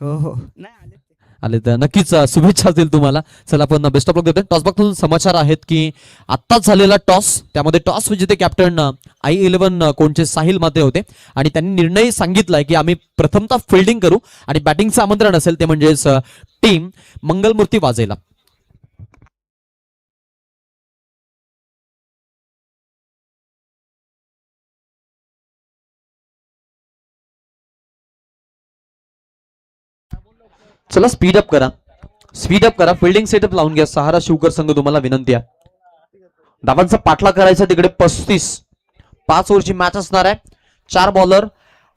Speaker 2: हो हो नाही आले ते.
Speaker 1: आले तर नक्कीच शुभेच्छा असतील तुम्हाला. चला आपण बेस्ट ऑफ लक देतो. टॉस बघून समाचार आहेत की आत्ताच झालेला टॉस त्यामध्ये टॉस जिथे कॅप्टन i11 कोणचे साहिल मात्रे होते आणि त्यांनी निर्णय सांगितलाय की आम्ही प्रथमतः फिल्डिंग करू आणि बॅटिंगचं आमंत्रण असेल ते म्हणजेच टीम मंगलमूर्ती वाजेला. चला स्पीड अप करा. स्पीड अप करा. फिल्डिंग सेटअप लावून घ्या. सहारा शिवकर संघ तुम्हाला विनंती आहे. धावांचा पाठला करायचा तिकडे 35. 5 ओव्हरची मॅच असणार आहे. 4 बॉलर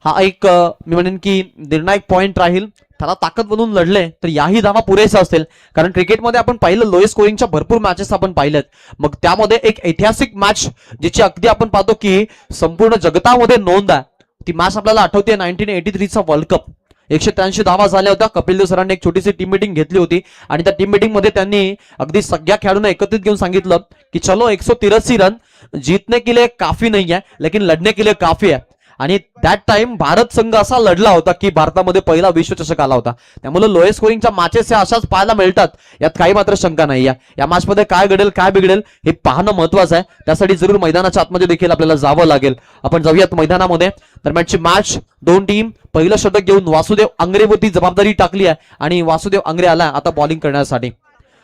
Speaker 1: हा एक मी म्हणेन की निर्णायक पॉइंट राहील. त्याला ताकद बनवून लढले तर याही धावा पुरेसा असतील कारण क्रिकेटमध्ये आपण पाहिलं लोएस्ट स्कोरिंगच्या भरपूर मॅचेस आपण पाहिल्यात. मग त्यामध्ये एक ऐतिहासिक मॅच जिची अगदी आपण पाहतो की संपूर्ण जगतामध्ये नोंद आहे. ती मॅच आपल्याला आठवते 1983चा वर्ल्ड कप. 183 धावा झाल्या होत्या. कपिल देव सरांनी एक छोटीशी टीम मीटिंग घेतली होती आणि त्या टीम मीटिंग मध्ये त्यांनी अगदी सगळ्या खेळाडूंना एकत्रित घेऊन सांगितलं की चलो 183 रन जीतने के लिए काफी नहीं है लेकिन लढने के लिए काफी है. आणि दॅट टाइम भारत संघ असा लढला होता की भारतामध्ये पहिला विश्वचषक आला होता. त्यामुळे लोएस्ट स्कोरिंगच्या मॅचेस या अशाच पाहायला मिळतात. यात काही मात्र शंका नाही. या मॅचमध्ये काय घडेल काय बिघडेल हे पाहणं महत्वाचं आहे. त्यासाठी जरूर मैदानाच्या आतमध्ये देखील आपल्याला जावं लागेल. आपण जाऊयात मैदानामध्ये. दरम्यानची मॅच. दोन टीम पहिलं षटक घेऊन वासुदेव आंग्रेवरती जबाबदारी टाकली आहे आणि वासुदेव आंग्रे आला आता बॉलिंग करण्यासाठी.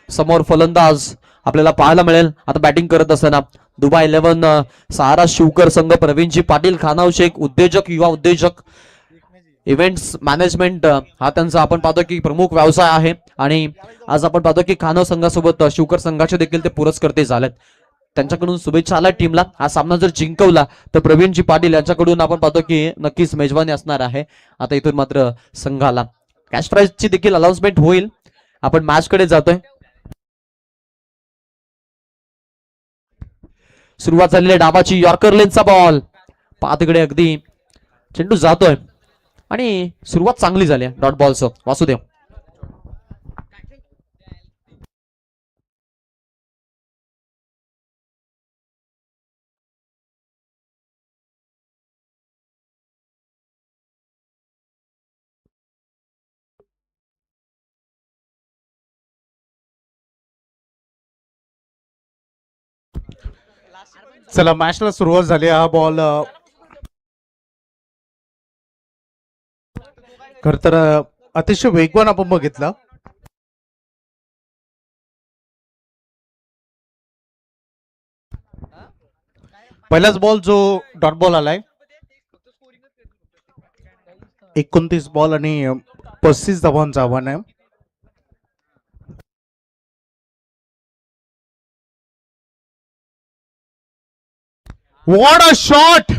Speaker 1: समोर फलंदाज आपल्याला पाहायला मिळेल आता बॅटिंग करत असताना दुबई 11 सहारा शिवकर संघ. प्रवीणजी पाटील खानाव शेख उद्योजक युवा उद्योजक इव्हेंट्स मॅनेजमेंट हा त्यांचा आपण पाहतो की प्रमुख व्यवसाय आहे आणि आज आपण पाहतो की खानाव संघासोबत शिवकर संघाचे देखील ते पुरस्कर्ते झालेत. त्यांच्याकडून शुभेच्छा आल्या टीमला. हा सामना जर जिंकवला तर प्रवीणजी पाटील यांच्याकडून आपण पाहतो की नक्कीच मेजवानी असणार आहे. आता इथून मात्र संघाला कॅश प्राइजची देखील अनाउन्समेंट होईल. आपण मॅच कडे जातोय. सुरुवात झालेली आहे डावाची. यॉर्कर लेनचा बॉल पाहतीकडे अगदी चेंडू जातोय आणि सुरुवात चांगली झाली आहे डॉट बॉलचं. वासुदेव
Speaker 3: चला मॅचला सुरुवात झाली. हा बॉल खर तर अतिशय वेगवान आपण बघितला. पहिलाच बॉल जो डॉट बॉल आलाय. 29 बॉल आणि 35 धावांचं आव्हान आहे. What a shot.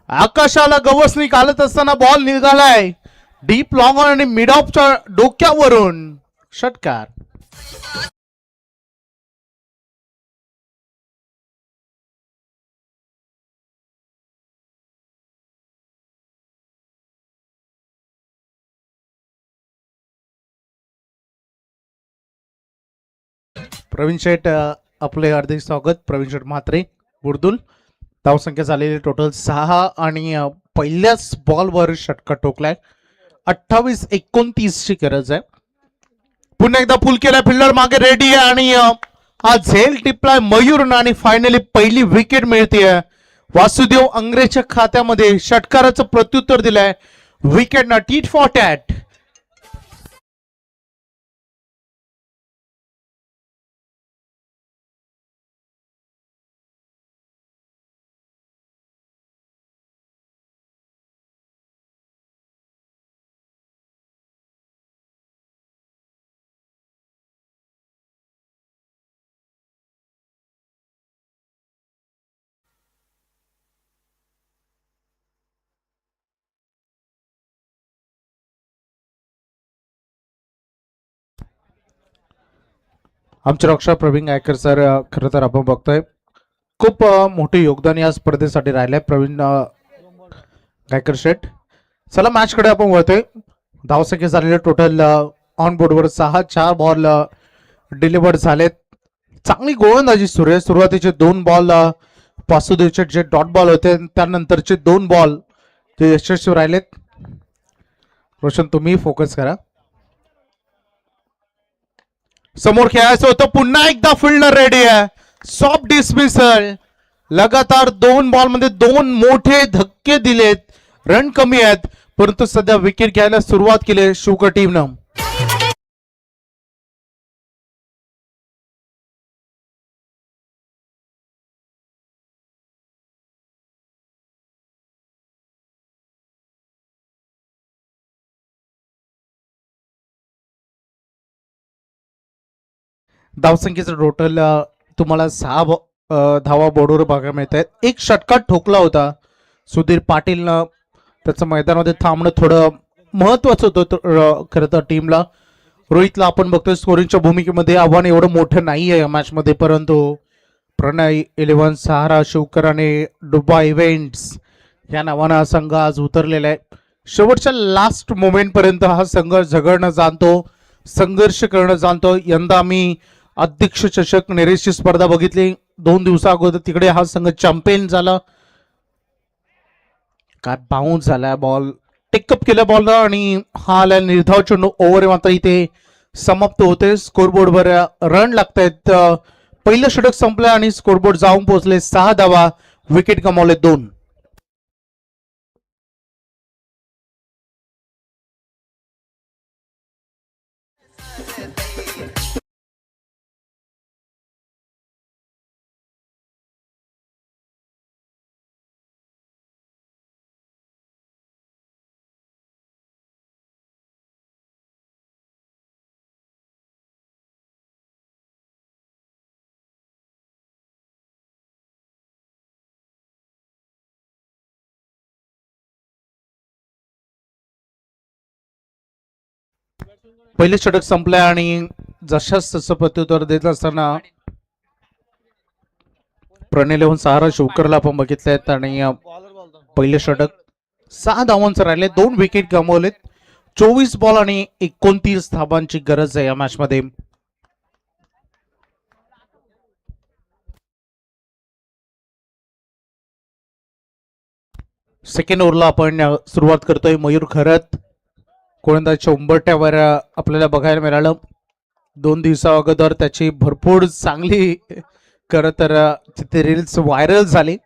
Speaker 3: आकाशाला गवसणी घालत असताना बॉल निघालाय डीप लॉंग ऑन आणि मिड ऑफच्या डोक्यावरून षटकार. प्रवीण शेठ आपले हार्दिक स्वागत. प्रवीण शेठ म्हात्रे बुर्दुल. धावसंख्या झालेली टोटल 6 आणि पहिल्याच बॉलवर षटकार ठोकलाय. 28-29 ची गरज आहे. पुन्हा एकदा फुल केलाय. फिल्डर मागे रेडी आहे आणि हा झेल टिपलाय मयूरनं आणि फायनली पहिली विकेट मिळते. वासुदेव अंग्रेच्या खात्यामध्ये षटकाराचं प्रत्युत्तर दिलंय विकेटनं. Tit for tat. आमचे रक्षक प्रवीण गायकर सर खरं तर आपण बघतोय खूप मोठे योगदान या स्पर्धेसाठी राहिले प्रवीण गायकर शेठ. चला मॅच कडे आपण वळतोय. धावसंख्या झालेले टोटल ऑन बोर्डवर 6. 4 बॉल डिलिव्हर्ड झालेत. चांगली गोलंदाजी सुरू आहे. सुरुवातीचे 2 बॉल वासुदेवचे जे डॉट बॉल होते त्यानंतरचे 2 बॉल ते यशस्वी राहिलेत. रोशन तुम्ही फोकस करा. समोर खेळायचं होतं. पुन्हा एकदा फिल्डर रेडी आहे. Soft dismissal. लगातार 2 बॉल मध्ये 2 मोठे धक्के दिलेत. रन कमी आहेत परंतु सध्या विकेट घ्यायला सुरुवात केली शुकर टीमनं. धावसंख्येचं टोटल तुम्हाला 6 धावा बोर्डवर बघायला मिळत आहेत. एक षटकार ठोकला होता सुधीर पाटीलनं. त्याचं मैदानामध्ये थांबणं थोडं महत्वाचं होतं खरं तर टीमला. रोहितला आपण बघतोय स्कोरिंगच्या भूमिकेमध्ये. आव्हान एवढं मोठं नाहीये या मॅच मध्ये परंतु प्रणय 11 सहारा शिवकर आणि डुबा इव्हेंट्स या नावानं हा संघ आज उतरलेला आहे. शेवटच्या लास्ट मोमेंट पर्यंत हा संघ झगडणं जाणतो, संघर्ष करणं जाणतो. यंदा आम्ही अध्यक्ष चषक नेरेशची स्पर्धा बघितली 2 दिवसा अगोदर. तिकडे हा संघ चॅम्पियन झाला. काय बाउन्स झाला बॉल. टेकअप केला बॉल आणि हा आला निर्धाव चेंडू. ओव्हर मात्र इथे समाप्त होते. स्कोरबोर्डवर रन लागतायत. पहिलं षटक संपलं आणि स्कोरबोर्ड जाऊन पोहोचले 6 धावा. विकेट गमावले 2. पहिले षटक संपले आणि जशाच तसं प्रत्युत्तर देत असताना प्रणय 11 सहारा शिवकरला आपण बघितलेत आणि पहिले षटक 6 धावांचं राहिले. 2 विकेट गमावलेत. 24 बॉल आणि 29 धावांची गरज आहे या मॅच मध्ये. सेकंड ओव्हरला आपण सुरुवात करतोय. मयूर खरत गोलंदाजीच्या उंबरठ्यावर आपल्याला बघायला मिळालं. 2 दिवसा अगोदर त्याची भरपूर चांगली खर तर तिथे रील्स व्हायरल झाली.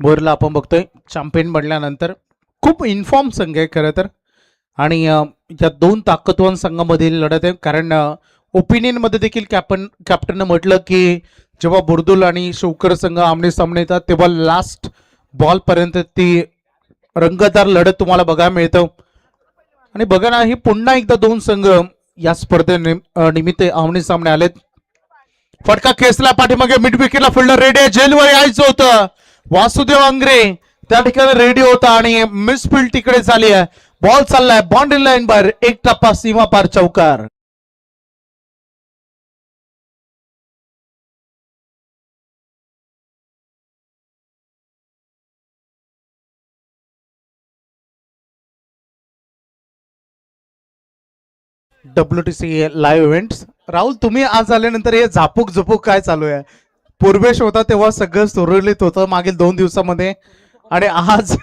Speaker 3: बोरला आपण बघतोय चॅम्पियन बनल्यानंतर खूप इन्फॉर्म संघ आहे खरं तर. आणि या दोन ताकदवान संघामधील लढत आहे. कारण ओपिनियन मध्ये देखील कॅप्टननं म्हटलं की जेव्हा बुर्दुल आणि शौकर संघ आमने सामने येतात तेव्हा लास्ट बॉल पर्यंत ती रंगतदार लढत तुम्हाला बघायला मिळतं. आणि बघा ना, ही पुन्हा एकदा दोन संघ या स्पर्धे निमित्त आमने सामने आलेत. फटका खेचला पाठीमागे मिड विकेटला फिल्डर रेडी आहे. जेलवर यायचं होतं वासुदेव अंग्रे त्या ठिकाणी रेडी होता आणि मिसफिल्ड तिकडे झाली आहे. बॉल चाललाय बाउंड्री लाईन बाहेर, एक टप्पा सीमा पार चौकार. WTC live events. राहुल, तुम्ही आज आल्यानंतर हे झापूक झुपूक काय चालू आहे? पूर्वेश होता तेव्हा सगळं सुरळीत होतं मागील 2 दिवसामध्ये, आणि आज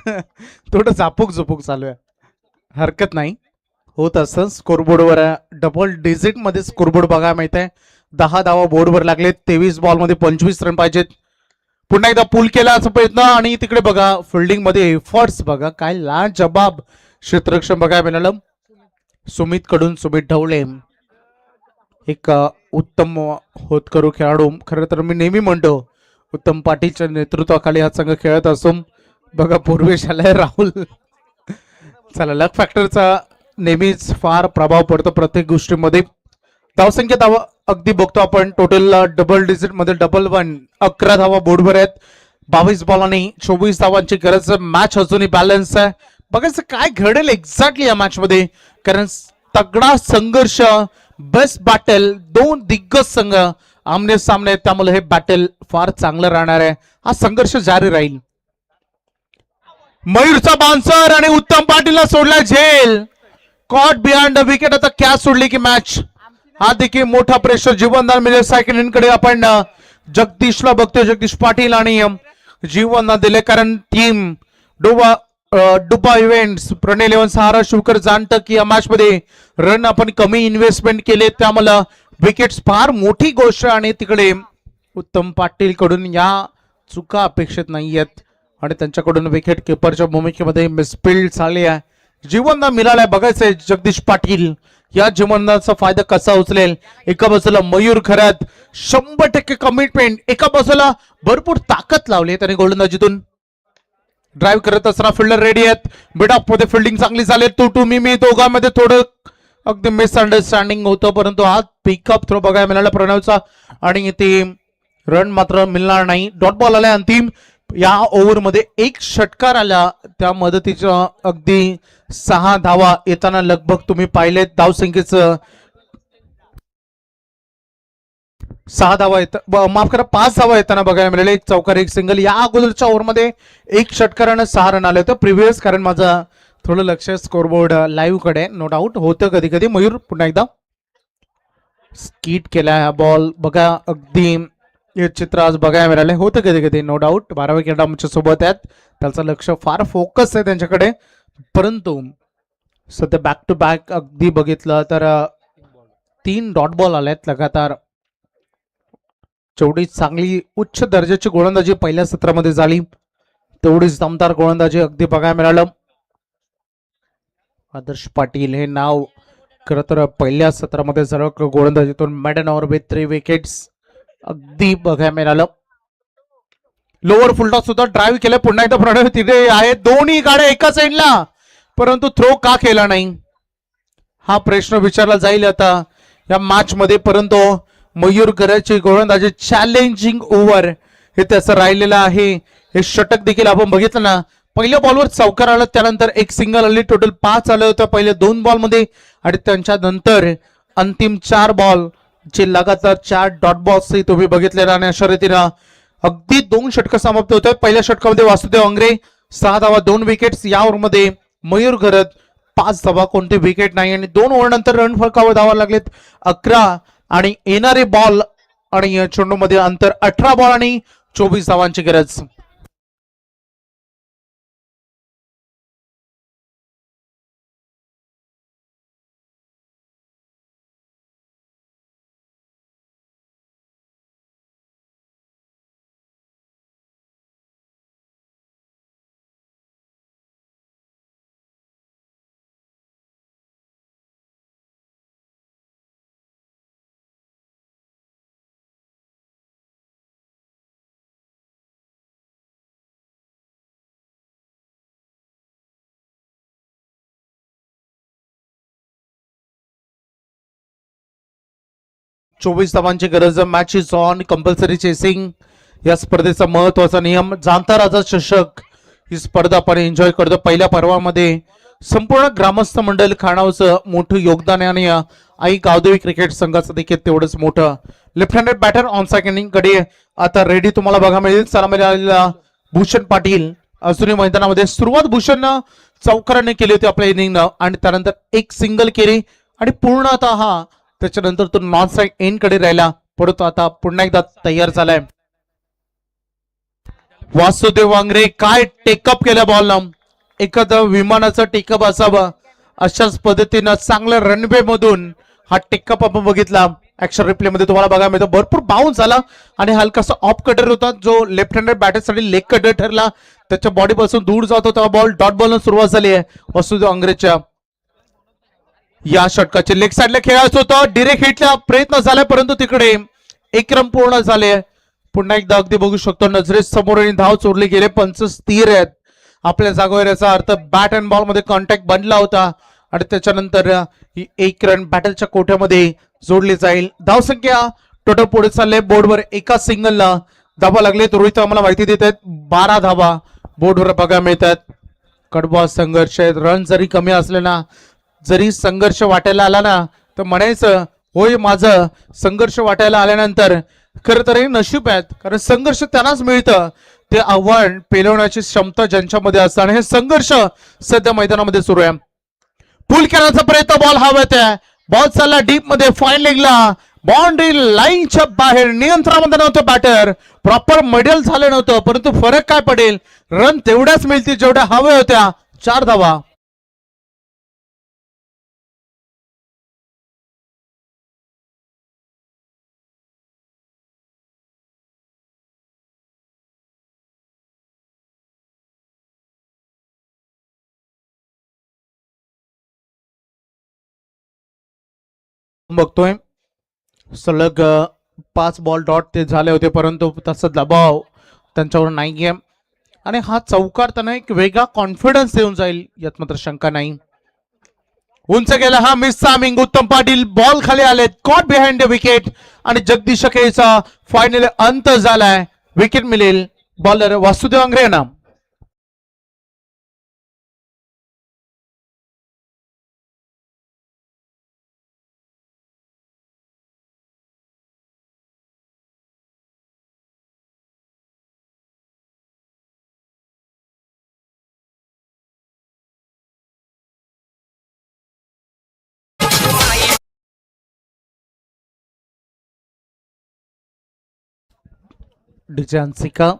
Speaker 3: थोडं झापूक झुपूक चालू आहे. हरकत नाही, होत असतं. स्कोरबोर्डवर डबल डिजिट मध्ये स्कोरबोर्ड बघायला मिळत आहे. 10 धावा बोर्डवर लागले. 23 बॉल मध्ये 25 रन पाहिजेत. पुन्हा एकदा पूल केला प्रयत्न, आणि तिकडे बघा फिल्डिंग मध्ये एफर्ट्स बघा, काय लाजबाब क्षेत्ररक्षण बघायला मिळालं सुमित कडून. सुमित ढवळे एक उत्तम होतकरू खेळाडू. खरं तर मी नेहमी म्हणतो उत्तम पाटीलच्या नेतृत्वाखाली हा संघ खेळत असून बघा पूर्वेश आलाय. राहुल, चला, लक फॅक्टरचा नेहमीच फार प्रभाव पडतो प्रत्येक गोष्टीमध्ये. धावसंख्या धावा अगदी बघतो आपण, टोटल डबल डिजिट मध्ये डबल 1, 11 धावा बोर्डवर आहेत. 22 बॉल आणि 24 धावांची गरज. मॅच अजूनही बॅलन्स आहे. बघायचं काय घडेल एक्झॅक्टली या मॅच मध्ये, कारण तगडा संघर्ष, बेस्ट बॅटल, दोन दिग्गज संघ आमने सामने, त्यामुळे हे बॅटल फार चांगलं राहणार आहे. हा संघर्ष जारी राहील. मयूरचा बाउन्सर आणि उत्तम पाटीलला सोडला झेल. Caught behind the wicket. आता कॅच सोडली की मॅच. हा देखील मोठा प्रेशर जीवनदान मिळेल सेकंड कडे. आपण जगदीशला बघतोय, जगदीश पाटील आणि जीवनदान दिले, कारण टीम डुबा इव्हेंट्स, प्रणय 11 सहारा शिवकर जाणतं की या मॅच मध्ये रन आपण कमी इन्व्हेस्टमेंट केले, त्यामुळे विकेट्स फार मोठी गोष्ट. आणि तिकडे उत्तम पाटील कडून या चुका अपेक्षित नाहीयेत, आणि त्यांच्याकडून विकेट किपरच्या भूमिकेमध्ये मिसफिल्ड झाली आहे. जीवनदान मिळालाय. बघायचंय जगदीश पाटील या जीवनदानाचा फायदा कसा उचलेल. एका बाजूला मयूर खरात 100% कमिटमेंट, एका बाजूला भरपूर ताकद लावली त्याने गोलंदाजीतून. ड्राईव्ह करत असताना फिल्डर रेडी आहेत. मिड ऑफ मध्ये फिल्डिंग चांगली झाली. तू मी दोघांमध्ये थोडं अगदी मिसअंडरस्टँडिंग होतं, परंतु हा पिकअप थ्रो बघायला मिळाला प्रणवचा, आणि ते रन मात्र मिळणार नाही. डॉट बॉल आलाय अंतिम. या ओव्हरमध्ये एक षटकार आला, त्या मदतीच्या अगदी 6 धावा येताना लगभग तुम्ही पाहिलेत. धावसंख्येचं 6 धावा येत, माफ करा, 5 धावा येताना बघायला मिळाले. एक चौकार, एक सिंगल. या अगोदरच्या ओव्हरमध्ये एक षटकारानं 6 रन आले होते प्रिव्हियस. कारण माझं थोडं लक्ष स्कोरबोर्ड लाईव्ह कडे, नो डाऊट होतं कधी कधी. मयूर पुन्हा एकदा स्कीट केला हा बॉल बघा, अगदी हे चित्र आज बघायला मिळाले. होतं कधी कधी, नो डाऊट. 12 विकेट आमच्या सोबत आहेत, त्याचं लक्ष फार फोकस आहे त्यांच्याकडे. परंतु सध्या बॅक टू बॅक अगदी बघितलं तर 3 डॉट बॉल आलेत लगातार. जेवढी चांगली उच्च दर्जाची गोलंदाजी पहिल्या सत्रामध्ये झाली, तेवढीच दमदार गोलंदाजी अगदी बघायला मिळालं. आदर्श पाटील हे नाव खरं तर पहिल्या सत्रामध्ये सर्व गोलंदाजीतून मॅडन ओव्हर विथ 3 विकेट्स अगदी बघायला मिळालं. लोअर फुलटॉस सुद्धा ड्राईव्ह केलं. पुन्हा एकदा प्रणव तिथे आहे. दोन्ही गाड्या एका साईडला, परंतु थ्रो का केला नाही हा प्रश्न विचारला जाईल आता या मॅच मध्ये. परंतु मयूर कराची गोलंदाजी चॅलेंजिंग ओव्हर हे त्याचं राहिलेलं आहे. हे षटक देखील आपण बघितलं ना, पहिल्या बॉलवर चौकार आला, त्यानंतर एक सिंगल आली. टोटल 5 आलं होतं पहिल्या 2 बॉल मध्ये, आणि त्यांच्या नंतर अंतिम 4 बॉल चे लगातार 4 डॉट बॉल्स तुम्ही बघितले. आणि अशा रीतीनं अगदी 2 षटक समाप्त होत आहेत. पहिल्या षटकामध्ये वासुदेव अंग्रे 6 धावा 2 विकेट्स. या ओव्हरमध्ये मयूर घरत 5 धावा, कोणते विकेट नाही. आणि 2 ओव्हर नंतर रन फरकावर धावा लागलेत 11, आणि येणारे बॉल आणि चेंडू मध्ये अंतर 18 बॉल आणि 24 धावांची गरज. 24 धावांची गरज. Match is on. Compulsory chasing या स्पर्धेचा महत्वाचा नियम. जाणता राजा चषक ही स्पर्धा आपण एन्जॉय करतो. पहिल्या पर्वामध्ये संपूर्ण ग्रामस्थ मंडळ खानावचं मोठं योगदान आहे आणि आई गावदेवी क्रिकेट संघाचं देखील तेवढंच मोठं. लेफ्ट हँडेड बॅटर ऑन सेकंडिंग कडे आता रेडी तुम्हाला बघा मिळेल. सलामी आलेला भूषण पाटील अजूनही मैदानामध्ये. सुरुवात भूषणनं चौकाराने केली होती आपल्या इनिंगनं आणि त्यानंतर एक सिंगल केली आणि पूर्णतः त्याच्यानंतर तो नॉन साईड एंड कडे राहिला. परंतु आता पुन्हा एकदा तयार झालाय. वासुदेव वांगरे काय टेकअप केलं बॉलनं. एखादं विमानाचं टेकअप असावं अशाच पद्धतीनं चांगल्या रनवे मधून हा टेकअप आपण बघितला. ऍक्शन रिप्ले मध्ये तुम्हाला बघायला मिळतं. भरपूर बाउन्स झाला आणि हलकासा ऑफ कटर होता जो लेफ्ट हँडेड बॅटरसाठी लेग कटर ठरला. त्याच्या बॉडी पासून दूर जात होता बॉल. डॉट बॉल सुरुवात झाली आहे वासुदेव वांगरेच्या. या षटकाचे लेग साईडला खेळायचं होतं. डिरेक्ट हिटला प्रयत्न झाला परंतु तिकडे एक रन पूर्ण झाले. पुन्हा एकदा अगदी बघू शकतो नजरेसमोर आणि धाव चोरली गेले. पंच स्थिर आहेत आपल्या जागेवर. याचा अर्थ बॅट अँड बॉल मध्ये कॉन्टॅक्ट बनला होता आणि त्याच्यानंतर ही एक रन बॅटलच्या कोठ्यामध्ये जोडली जाईल. धावसंख्या टोटल पुढे चालले बोर्डवर. एका सिंगलला धावा लागले. रोहित आम्हाला माहिती देत आहेत 12 धावा बोर्डवर बघायला मिळतात. कडबा संघर्ष आहेत. रन जरी कमी असले ना, जरी संघर्ष वाटायला आला ना, तर म्हणायचं होय माझं संघर्ष वाटायला आल्यानंतर खरं तर हे नशीब आहेत. कारण संघर्ष त्यांनाच मिळतं ते आव्हान पेलवण्याची क्षमता ज्यांच्यामध्ये असतं आणि हे संघर्ष सध्या मैदानामध्ये सुरू आहे. पुल करण्याचा प्रयत्न. बॉल हवेत आहे. बॉल चालला डीप मध्ये. फाईन लेगला बाउंड्री लाईनच्या बाहेर. नियंत्रणामध्ये नव्हतं बॅटर. प्रॉपर मिडल झालं नव्हतं परंतु फरक काय पडेल. रन तेवढ्याच मिळतील जेवढ्या हव्या होत्या. 4 धावा. बघतोय सलग 5 बॉल डॉट ते झाले होते परंतु तसा दबाव त्यांच्यावर नाहीये आणि हा चौकार त्यांना एक वेगळा कॉन्फिडन्स देऊन जाईल यात मात्र शंका नाही. उंच गेला हा मिस सामिंग. उत्तम पाटील बॉल खाली आले. कॉट बिहाइंड द विकेट आणि जगदीश अखेरचा फायनल अंत झालाय. विकेट मिळेल बॉलर वासुदेव वांगरे यांना. डीजे अंसिका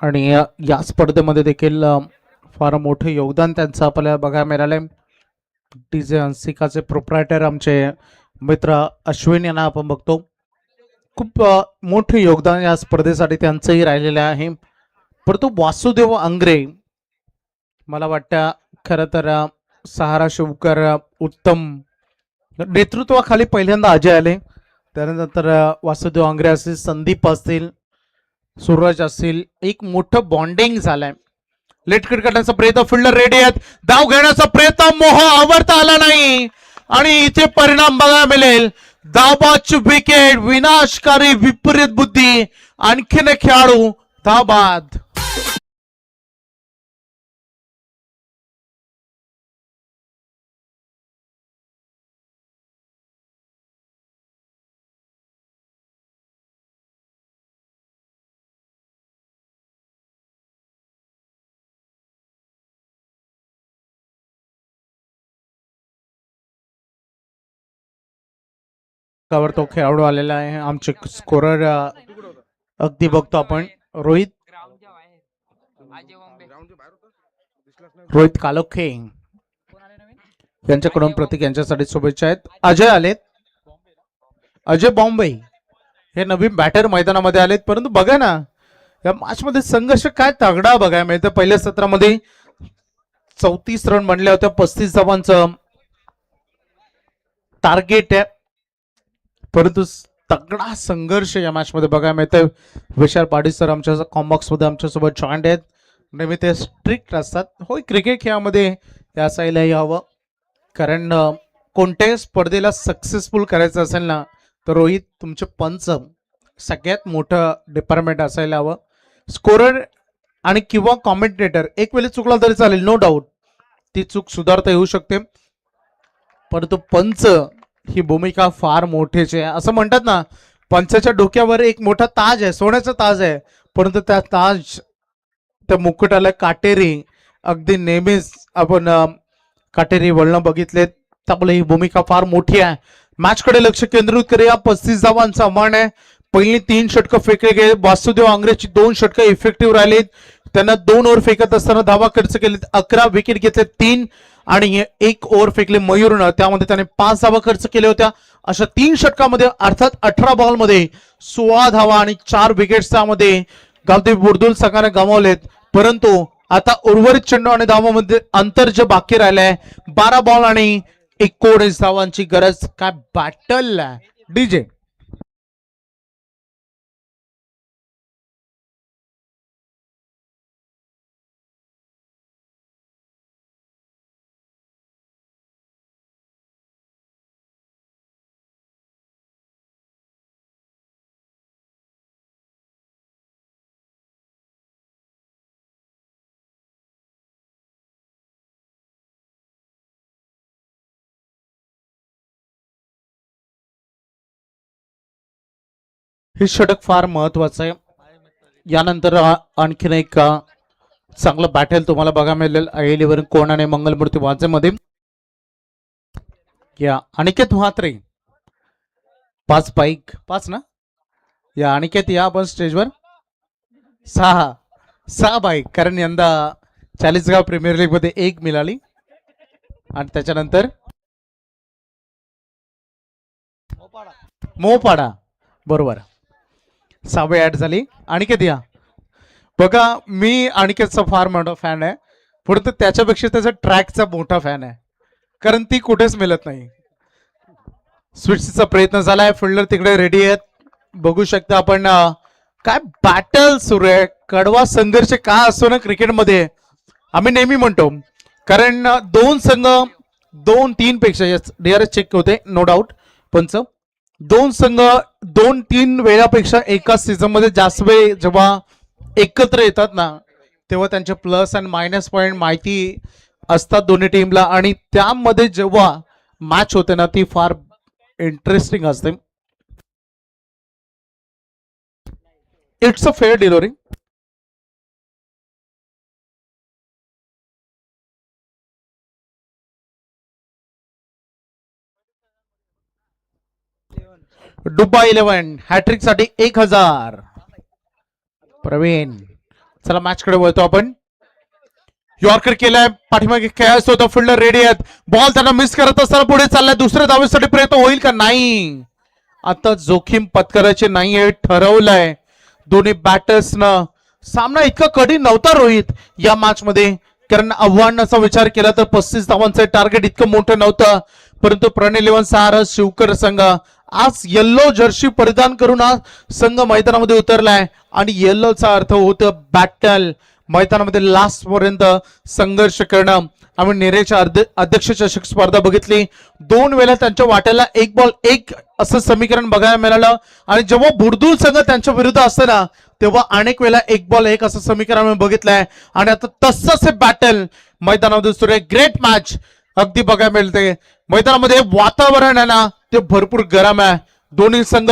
Speaker 3: आणि या स्पर्धेमध्ये देखील फार मोठं योगदान त्यांचं आपल्याला बघायला मिळालंय. डीजे अंसिकाचे प्रोप्रायटर आमचे मित्र अश्विन यांना आपण बघतो. खूप मोठं योगदान या स्पर्धेसाठी त्यांचंही राहिलेलं आहे. परंतु वासुदेव वांगरे मला वाटतं खरं तर सहारा शिवकर उत्तम नेतृत्वाखाली पहिल्यांदा अजय आले. त्यानंतर वासुदेव वांगरे असतील, संदीप असतील, सूरज असतील. एक मोठं बॉन्डिंग झालंय. लेट क्रिकेट करण्याचा प्रयत्न. फिल्डर रेडी आहेत. धाव घेण्याचा प्रयत्न. मोह आवरता आला नाही आणि इथे परिणाम बघायला मिळेल. धावबाद विकेट. विनाशकारी विपरीत बुद्धी. आणखीन एक खेळाडू धावबाद. कावर तो खेळाडू आलेला आहे. आमचे स्कोरर अगदी बघतो आपण रोहित कालोखे यांच्याकडून प्रतीक यांच्यासाठी शुभेच्छा आहेत. अजय आलेत. अजय बॉम्बे हे नवीन बॅटर मैदानामध्ये आलेत. परंतु बघा ना या मॅच मध्ये संघर्ष काय तगडा बघायला मिळतं. पहिल्या सत्रामध्ये 34 रन बनले होते. 35 धावांचं टार्गेट आहे परंतु तगडा संघर्ष या मॅच मध्ये बघायला मिळतोय. विशाल पाटील सर आमच्या कॉम्बॉक्स मध्ये आमच्यासोबत जॉईंट आहेत. नेहमी ते स्ट्रिक्ट असतात. होय क्रिकेट खेळामध्ये असायलाही हवं कारण कोणत्याही स्पर्धेला सक्सेसफुल करायचं असेल ना तर रोहित तुमचे पंच सगळ्यात मोठं डिपार्टमेंट असायला हवं. स्कोरर आणि किंवा कॉमेंटेटर एक वेळी चुकला तरी चालेल, नो डाऊट ती चूक सुधारता येऊ शकते, परंतु पंच ही भूमिका फार मोठीची आहे. असं म्हणतात ना, पंचाच्या डोक्यावर एक मोठा ताज आहे, सोन्याचा ताज आहे, परंतु त्या ताज त्या मुकुटाला काटेरी अगदी नेहमीच आपण काटेरी वळणं बघितलेत. त्यामुळे ही भूमिका फार मोठी आहे. मॅच कडे लक्ष केंद्रित करूया. 35 धावांचा आव्हान आहे. पहिली 3 षटकं फेकले गेले. वासुदेव आंग्रेची 2 षटकं इफेक्टिव्ह राहिलीत. त्यांना 2 ओव्हर फेकत असताना धावा खर्च केलेत. 11 विकेट घेतले, 3 आणि 1 ओव्हर फेकले मयूरनं, त्यामध्ये त्याने 5 धावा खर्च केल्या होत्या. अशा 3 षटकामध्ये अर्थात 18 बॉलमध्ये 16 धावा आणि 4 विकेट्स त्यामध्ये गावदेव बुर्दुल संघाने गमावलेत. परंतु आता उर्वरित चेंडू आणि धावांमध्ये अंतर जे बाकी राहिलंय 12 बॉल आणि 19 धावांची गरज. काय बॅटल डीजे. हे षटक फार महत्वाचं आहे. यानंतर आणखीन एक चांगलं बॅटल तुम्हाला बघायला मिळेल अहिलेवर कोण आणि मंगलमूर्ती वाजेमध्ये. या अनिकेत म्हात्रे 5 बाईक 5 ना, या अनिकेत या आपण स्टेजवर 6 बाईक, कारण यंदा चाळीसगाव प्रीमियर लीग मध्ये 1 मिळाली आणि त्याच्यानंतर मोपाडा बरोबर 6वी ऍड झाली. अनिकेत या बघा, मी अनिकेतचा फार मोठा फॅन आहे, परंतु त्याच्यापेक्षा त्याचा ट्रॅकचा मोठा फॅन आहे, कारण ती कुठेच मिळत नाही. स्विचचा प्रयत्न झालाय, फिल्डर तिकडे रेडी आहेत, बघू शकता आपण. काय बॅटल सुरू आहे, कडवा संघर्ष का असतो ना क्रिकेटमध्ये, आम्ही नेहमी म्हणतो, कारण 2 संघ 2-3 पेक्षा डीआरएस चेक होते नो डाऊट, पंच 2 संघ 2-3 वेळापेक्षा एका सीझन मध्ये जास्त वेळ जेव्हा एकत्र येतात ना, तेव्हा त्यांचे प्लस आणि मायनस पॉइंट माहिती असतात दोन्ही टीमला, आणि त्यामध्ये जेव्हा मॅच होते ना ती फार इंटरेस्टिंग असते. It's a fair delivery. Dubba 11 hattrick साठी 1000. प्रवीण चला मॅच कडे वळतो आपण. यॉर्कर केलाय, पाठीमागे खेळायचं होतं, फिल्डर रेडी आहेत, बॉल त्यांना मिस करत असताना पुढे चाललाय, दुसऱ्या धावेसाठी प्रयत्न होईल का, नाही. आता जोखीम पत्करायची नाहीये ठरवलंय दोन्ही बॅटर्सनं. सामना इतका कधी नव्हता रोहित या मॅच मध्ये, कारण आव्हानाचा विचार केला तर 35 धावांचं टार्गेट इतकं मोठं नव्हतं, परंतु प्रणय 11 सार शिवकर संघ आज येल्लो जर्सी परिधान करून हा संघ मैदानामध्ये उतरलाय, आणि येल्लोचा अर्थ होतं बॅटल, मैदानामध्ये लास्ट पर्यंत संघर्ष करणं. आम्ही नेरेच्या अध्यक्ष चषक स्पर्धा बघितली, 2 वेळा त्यांच्या वाट्याला 1 बॉल 1 असं समीकरण बघायला मिळालं, आणि जेव्हा बुर्दुल संघ त्यांच्या विरुद्ध असतं ना तेव्हा अनेक वेळा 1 बॉल 1 असं समीकरण आम्ही बघितलंय, आणि आता तसंच हे बॅटल मैदानामध्ये सुरू आहे. ग्रेट मॅच अगदी बघायला मिळते. मैदानामध्ये वातावरण आहे ना ते भरपूर गरम आहे, दोन्ही संघ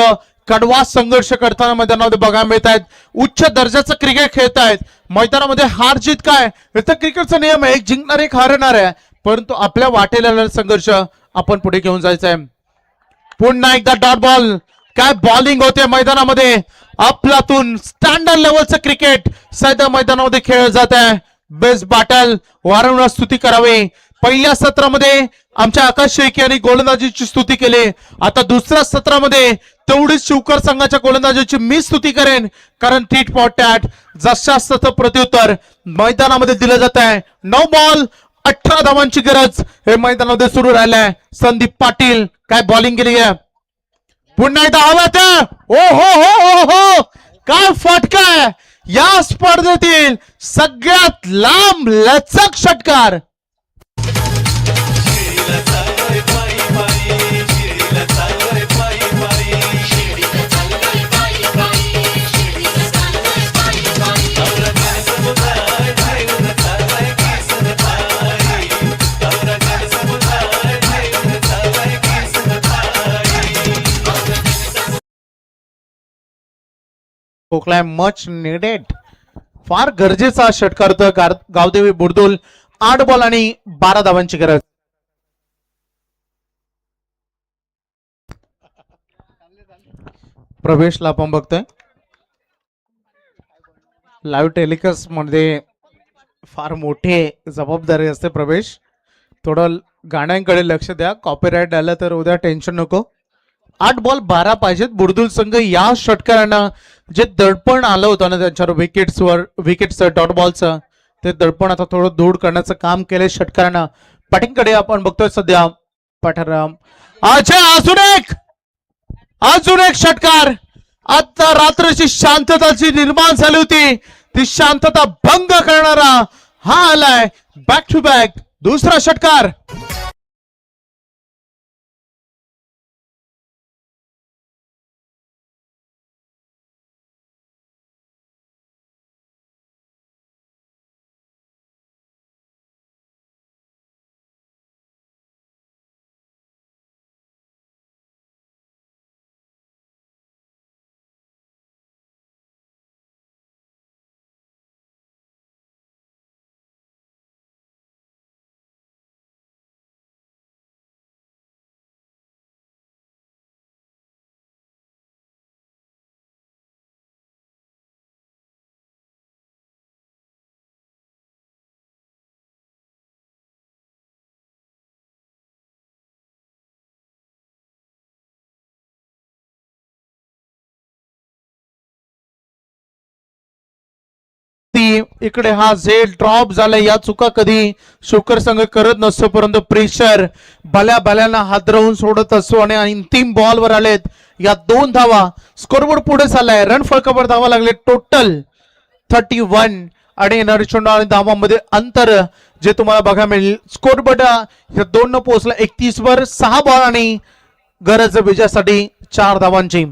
Speaker 3: कडवा संघर्ष करताना मैदानामध्ये बघायला मिळत आहेत, उच्च दर्जाचं क्रिकेट खेळत आहेत. मैदानामध्ये हार जीत काय, इथं क्रिकेटचा नियम आहे, एक जिंकणार एक हारणार आहे, परंतु आपल्या वाटेला संघर्ष आपण पुढे घेऊन जायचं आहे. पुन्हा एकदा डॉट बॉल, काय बॉलिंग होते मैदानामध्ये, आपल्यातून स्टँडर्ड लेवलचं क्रिकेट सध्या मैदानामध्ये खेळलं जात आहे. बेस्ट बॅटल, वारंवार स्तुती करावी. पहिल्या सत्रामध्ये आमच्या आकाश शेख यांनी गोलंदाजीची स्तुती केली, आता दुसऱ्या सत्रामध्ये तेवढीच शिवकर संघाच्या गोलंदाजीची मी स्तुती करेन, कारण टीट फॉर टॅट जशास प्रत्युत्तर मैदानामध्ये दिलं जात आहे. 9 बॉल 18 धावांची गरज हे मैदानामध्ये सुरू राहिलंय. संदीप पाटील काय बॉलिंग केली आहे, पुन्हा एकदा हव्यात, ओ हो हो हो, काय फटका आहे, या स्पर्धेतील सगळ्यात लांब लचक षटकार.
Speaker 4: शिरीला चालय पायी पायी, शिरीला चालय पायी पायी.
Speaker 3: ठोकलाय, मच निडेड, फार गरजेचा षटकार होता गावदेवी बुर्दुल. 8 बॉल आणि 12 धावांची गरज. प्रवेशला आपण बघतोय लाईव्ह टेलिकास्ट मध्ये फार मोठी जबाबदारी असते. प्रवेश, थोडं गाण्यांकडे लक्ष द्या, कॉपीराईट आलं तर उद्या टेन्शन नको. 8 बॉल 12 पाहिजेत. बुर्दुल संघ या षटकारांना जे दडपण आलं होतं ना त्यांच्यावर विकेट्सचं डॉट बॉलचं, ते दडपण आता थोडं दूर करण्याचं काम केलंय षटकारांना. पाटींकडे आपण बघतोय सध्या पठाराम. अजून एक षटकार. आता रात्रीची शांतता जी निर्माण झाली होती ती शांतता भंग करणारा हा आलाय बॅक टू बॅक दुसरा षटकार. इकडे हा झेल ड्रॉप झाला. या चुका कधी शुकर संघ करत नसतो, परंतु प्रेशर भल्याना हादरवून सोडत असतो आणि अंतिम बॉल वर आलेत या 2 धावा. स्कोरबोर्ड पुढे चाललाय, रन फळकावर धावा लागले टोटल 31 आणि नरचंड आणि धावांमध्ये अंतर जे तुम्हाला बघायला मिळेल. स्कोरबोर्ड या 2 न पोहोचला 31 वर. 6 बॉल आणि गरज विजयासाठी 4 धावांची.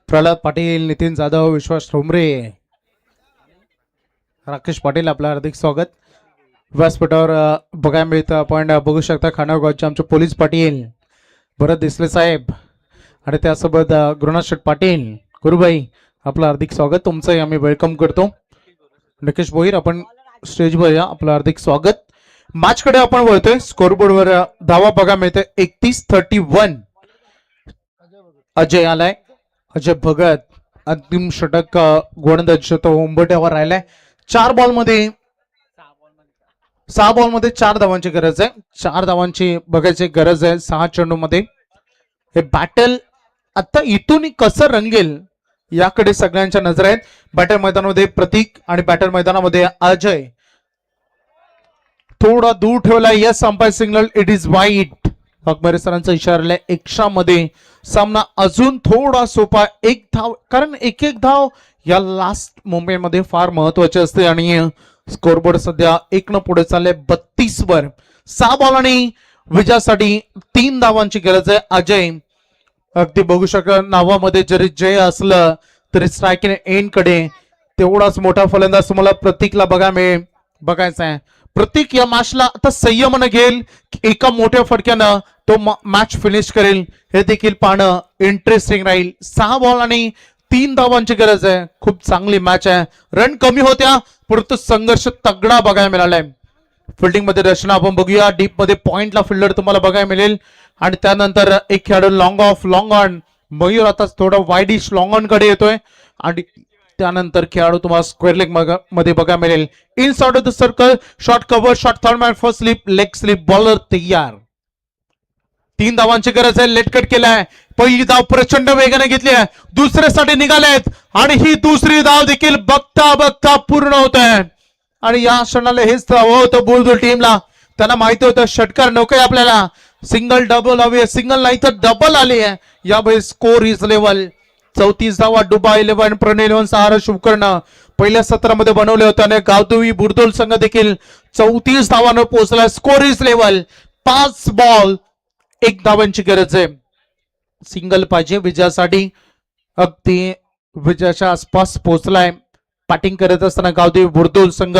Speaker 3: प्रल्हाद पाटील, नितीन जाधव, विश्वास ठोंबरे, राकेश पाटील, आपलं हार्दिक स्वागत. व्यासपीठावर बघायला मिळतं, आपण बघू शकता खानागावचे आमचे पोलीस पाटील भरत देसले साहेब आणि त्यासोबत गुरुनाथ शेठ पाटील. गुरुबाई, आपलं हार्दिक स्वागत, तुमचंही आम्ही वेलकम करतो. नकेश भोईर, आपण स्टेजवर या, आपलं हार्दिक स्वागत. मॅच कडे आपण वळतोय. स्कोरबोर्डवर धावा बघा मिळते 31-31. अजय आलाय, अजय भगत अंतिम षटक गोलंदाज उंबरठ्यावर राहिलाय. 4 बॉलमध्ये 4 धावांची गरज आहे. 4 धावांची बघायची गरज आहे 6 चेंडूमध्ये. हे बॅटल आता इथून कसं रंगेल याकडे सगळ्यांच्या नजर आहेत. बॅटर मैदानामध्ये प्रतीक आणि बॅटर मैदानामध्ये अजय. थोडा दूर ठेवला. Yes umpire signal, it is वाईट. वाघमारे सरांचा इशारा एक्स्ट्रामध्ये सामना अजून थोडा सोपा. एक धाव, कारण एक एक धाव या लास्ट मोमेंट मध्ये फार महत्वाचे असते आणि स्कोरबोर्ड सध्या 1 पुढे चालले 32 वर. 6 बॉल आणि विजयासाठी 3 धावांची गरज आहे. अजय अगदी बघू शकता नावामध्ये जरी जय असलं तरी स्ट्रायकिंग एंड कडे तेवढाच मोठा फलंदाज तुम्हाला प्रतीकला बघायचा आहे. प्रतीक या मॅचला आता संयमानं घेईल, एका मोठ्या फटक्यानं तो मॅच फिनिश करेल, हे देखील पाहणं इंटरेस्टिंग राहील. 6 बॉल आणि 3 धावांची गरज आहे. खूप चांगली मॅच आहे. रन कमी होत्या परंतु संघर्ष तगडा बघायला मिळालाय. फिल्डिंग मध्ये रचना आपण बघूया. डीप मध्ये पॉइंटला फिल्डर तुम्हाला बघायला मिळेल आणि त्यानंतर एक खेळाडू लॉंग ऑन. मयूर आता थोडा वाईडिश लॉंग ऑन कडे येतोय आणि त्यानंतर खेळाडू तुम्हाला स्क्वेअर लेग मध्ये बघायला मिळेल. In side of the circle, short cover, short third man, first slip, leg slip, bowler तयार. 3 धावांची गरज आहे. लेट कट केलाय. पहिली धाव प्रचंड वेगाने घेतली आहे. दुसऱ्यासाठी निघालेत आणि ही दुसरी धाव देखील बघता बघता पूर्ण होत आहे. आणि या क्षणाला हेच हवं होतं बुलबुल टीमला. त्यांना माहिती होतं षटकार नकोय आपल्याला, सिंगल डबल हवी आहे. सिंगल नाही तर डबल आली आहे. यावेळी स्कोर इज लेवल. 34 धावा दुबई 11, प्रणय 11, सहारा शुभकर्ण पहिल्या सत्रामध्ये बनवले होते आणि गावदेवी बुर्दुल संघ देखील 34 धावांवर पोहोचला. Score is level. 5 बॉल 1 धावांची गरज आहे. सिंगल पाहिजे विजयासाठी. अगदी विजयाच्या आसपास पोहोचलाय. बॅटिंग करत असताना गावदेवी बुर्दुल संघ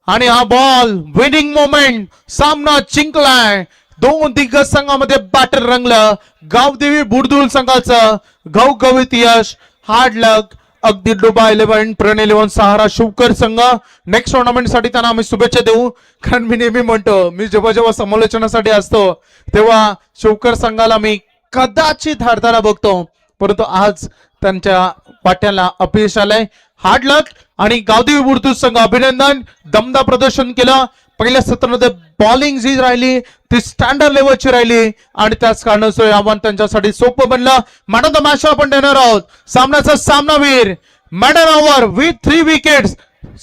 Speaker 3: आणि हा बॉल विनिंग मोमेंट. सामना जिंकलाय. 2 दिग्गज संघामध्ये बॅटर रंगलं. गावदेवी बुर्दुल संघाचं घवघवीत यश. हार्ड लक. अगदी दुबई 11, प्रणय 11, सहारा शुभकर संघ नेक्स्ट टुर्नामेंट साठी त्यांना आम्ही शुभेच्छा देऊ. कारण मी नेहमी म्हणतो, मी जेव्हा समालोचनासाठी असतो तेव्हा शुभकर संघाला मी कदाचित हारताना बघतो, परंतु आज त्यांच्या पाट्याला अपयश आलंय. हार्ड लक. आणि गावदेवी बुर्दुल संघ अभिनंदन. दमदार प्रदर्शन केलं. पहिल्या सत्रामध्ये बॉलिंग जी राहिली ती स्टँडर्ड लेवलची राहिली आणि त्याच कारणास्तव आव्हान त्यांच्यासाठी सोपं बनलं. मॅन ऑफ द मॅच आपण देणार आहोत सामन्याचा सामनावीर. मॅडन ओव्हर विथ 3 विकेट्स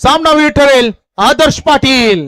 Speaker 3: सामनावीर ठरेल आदर्श पाटील.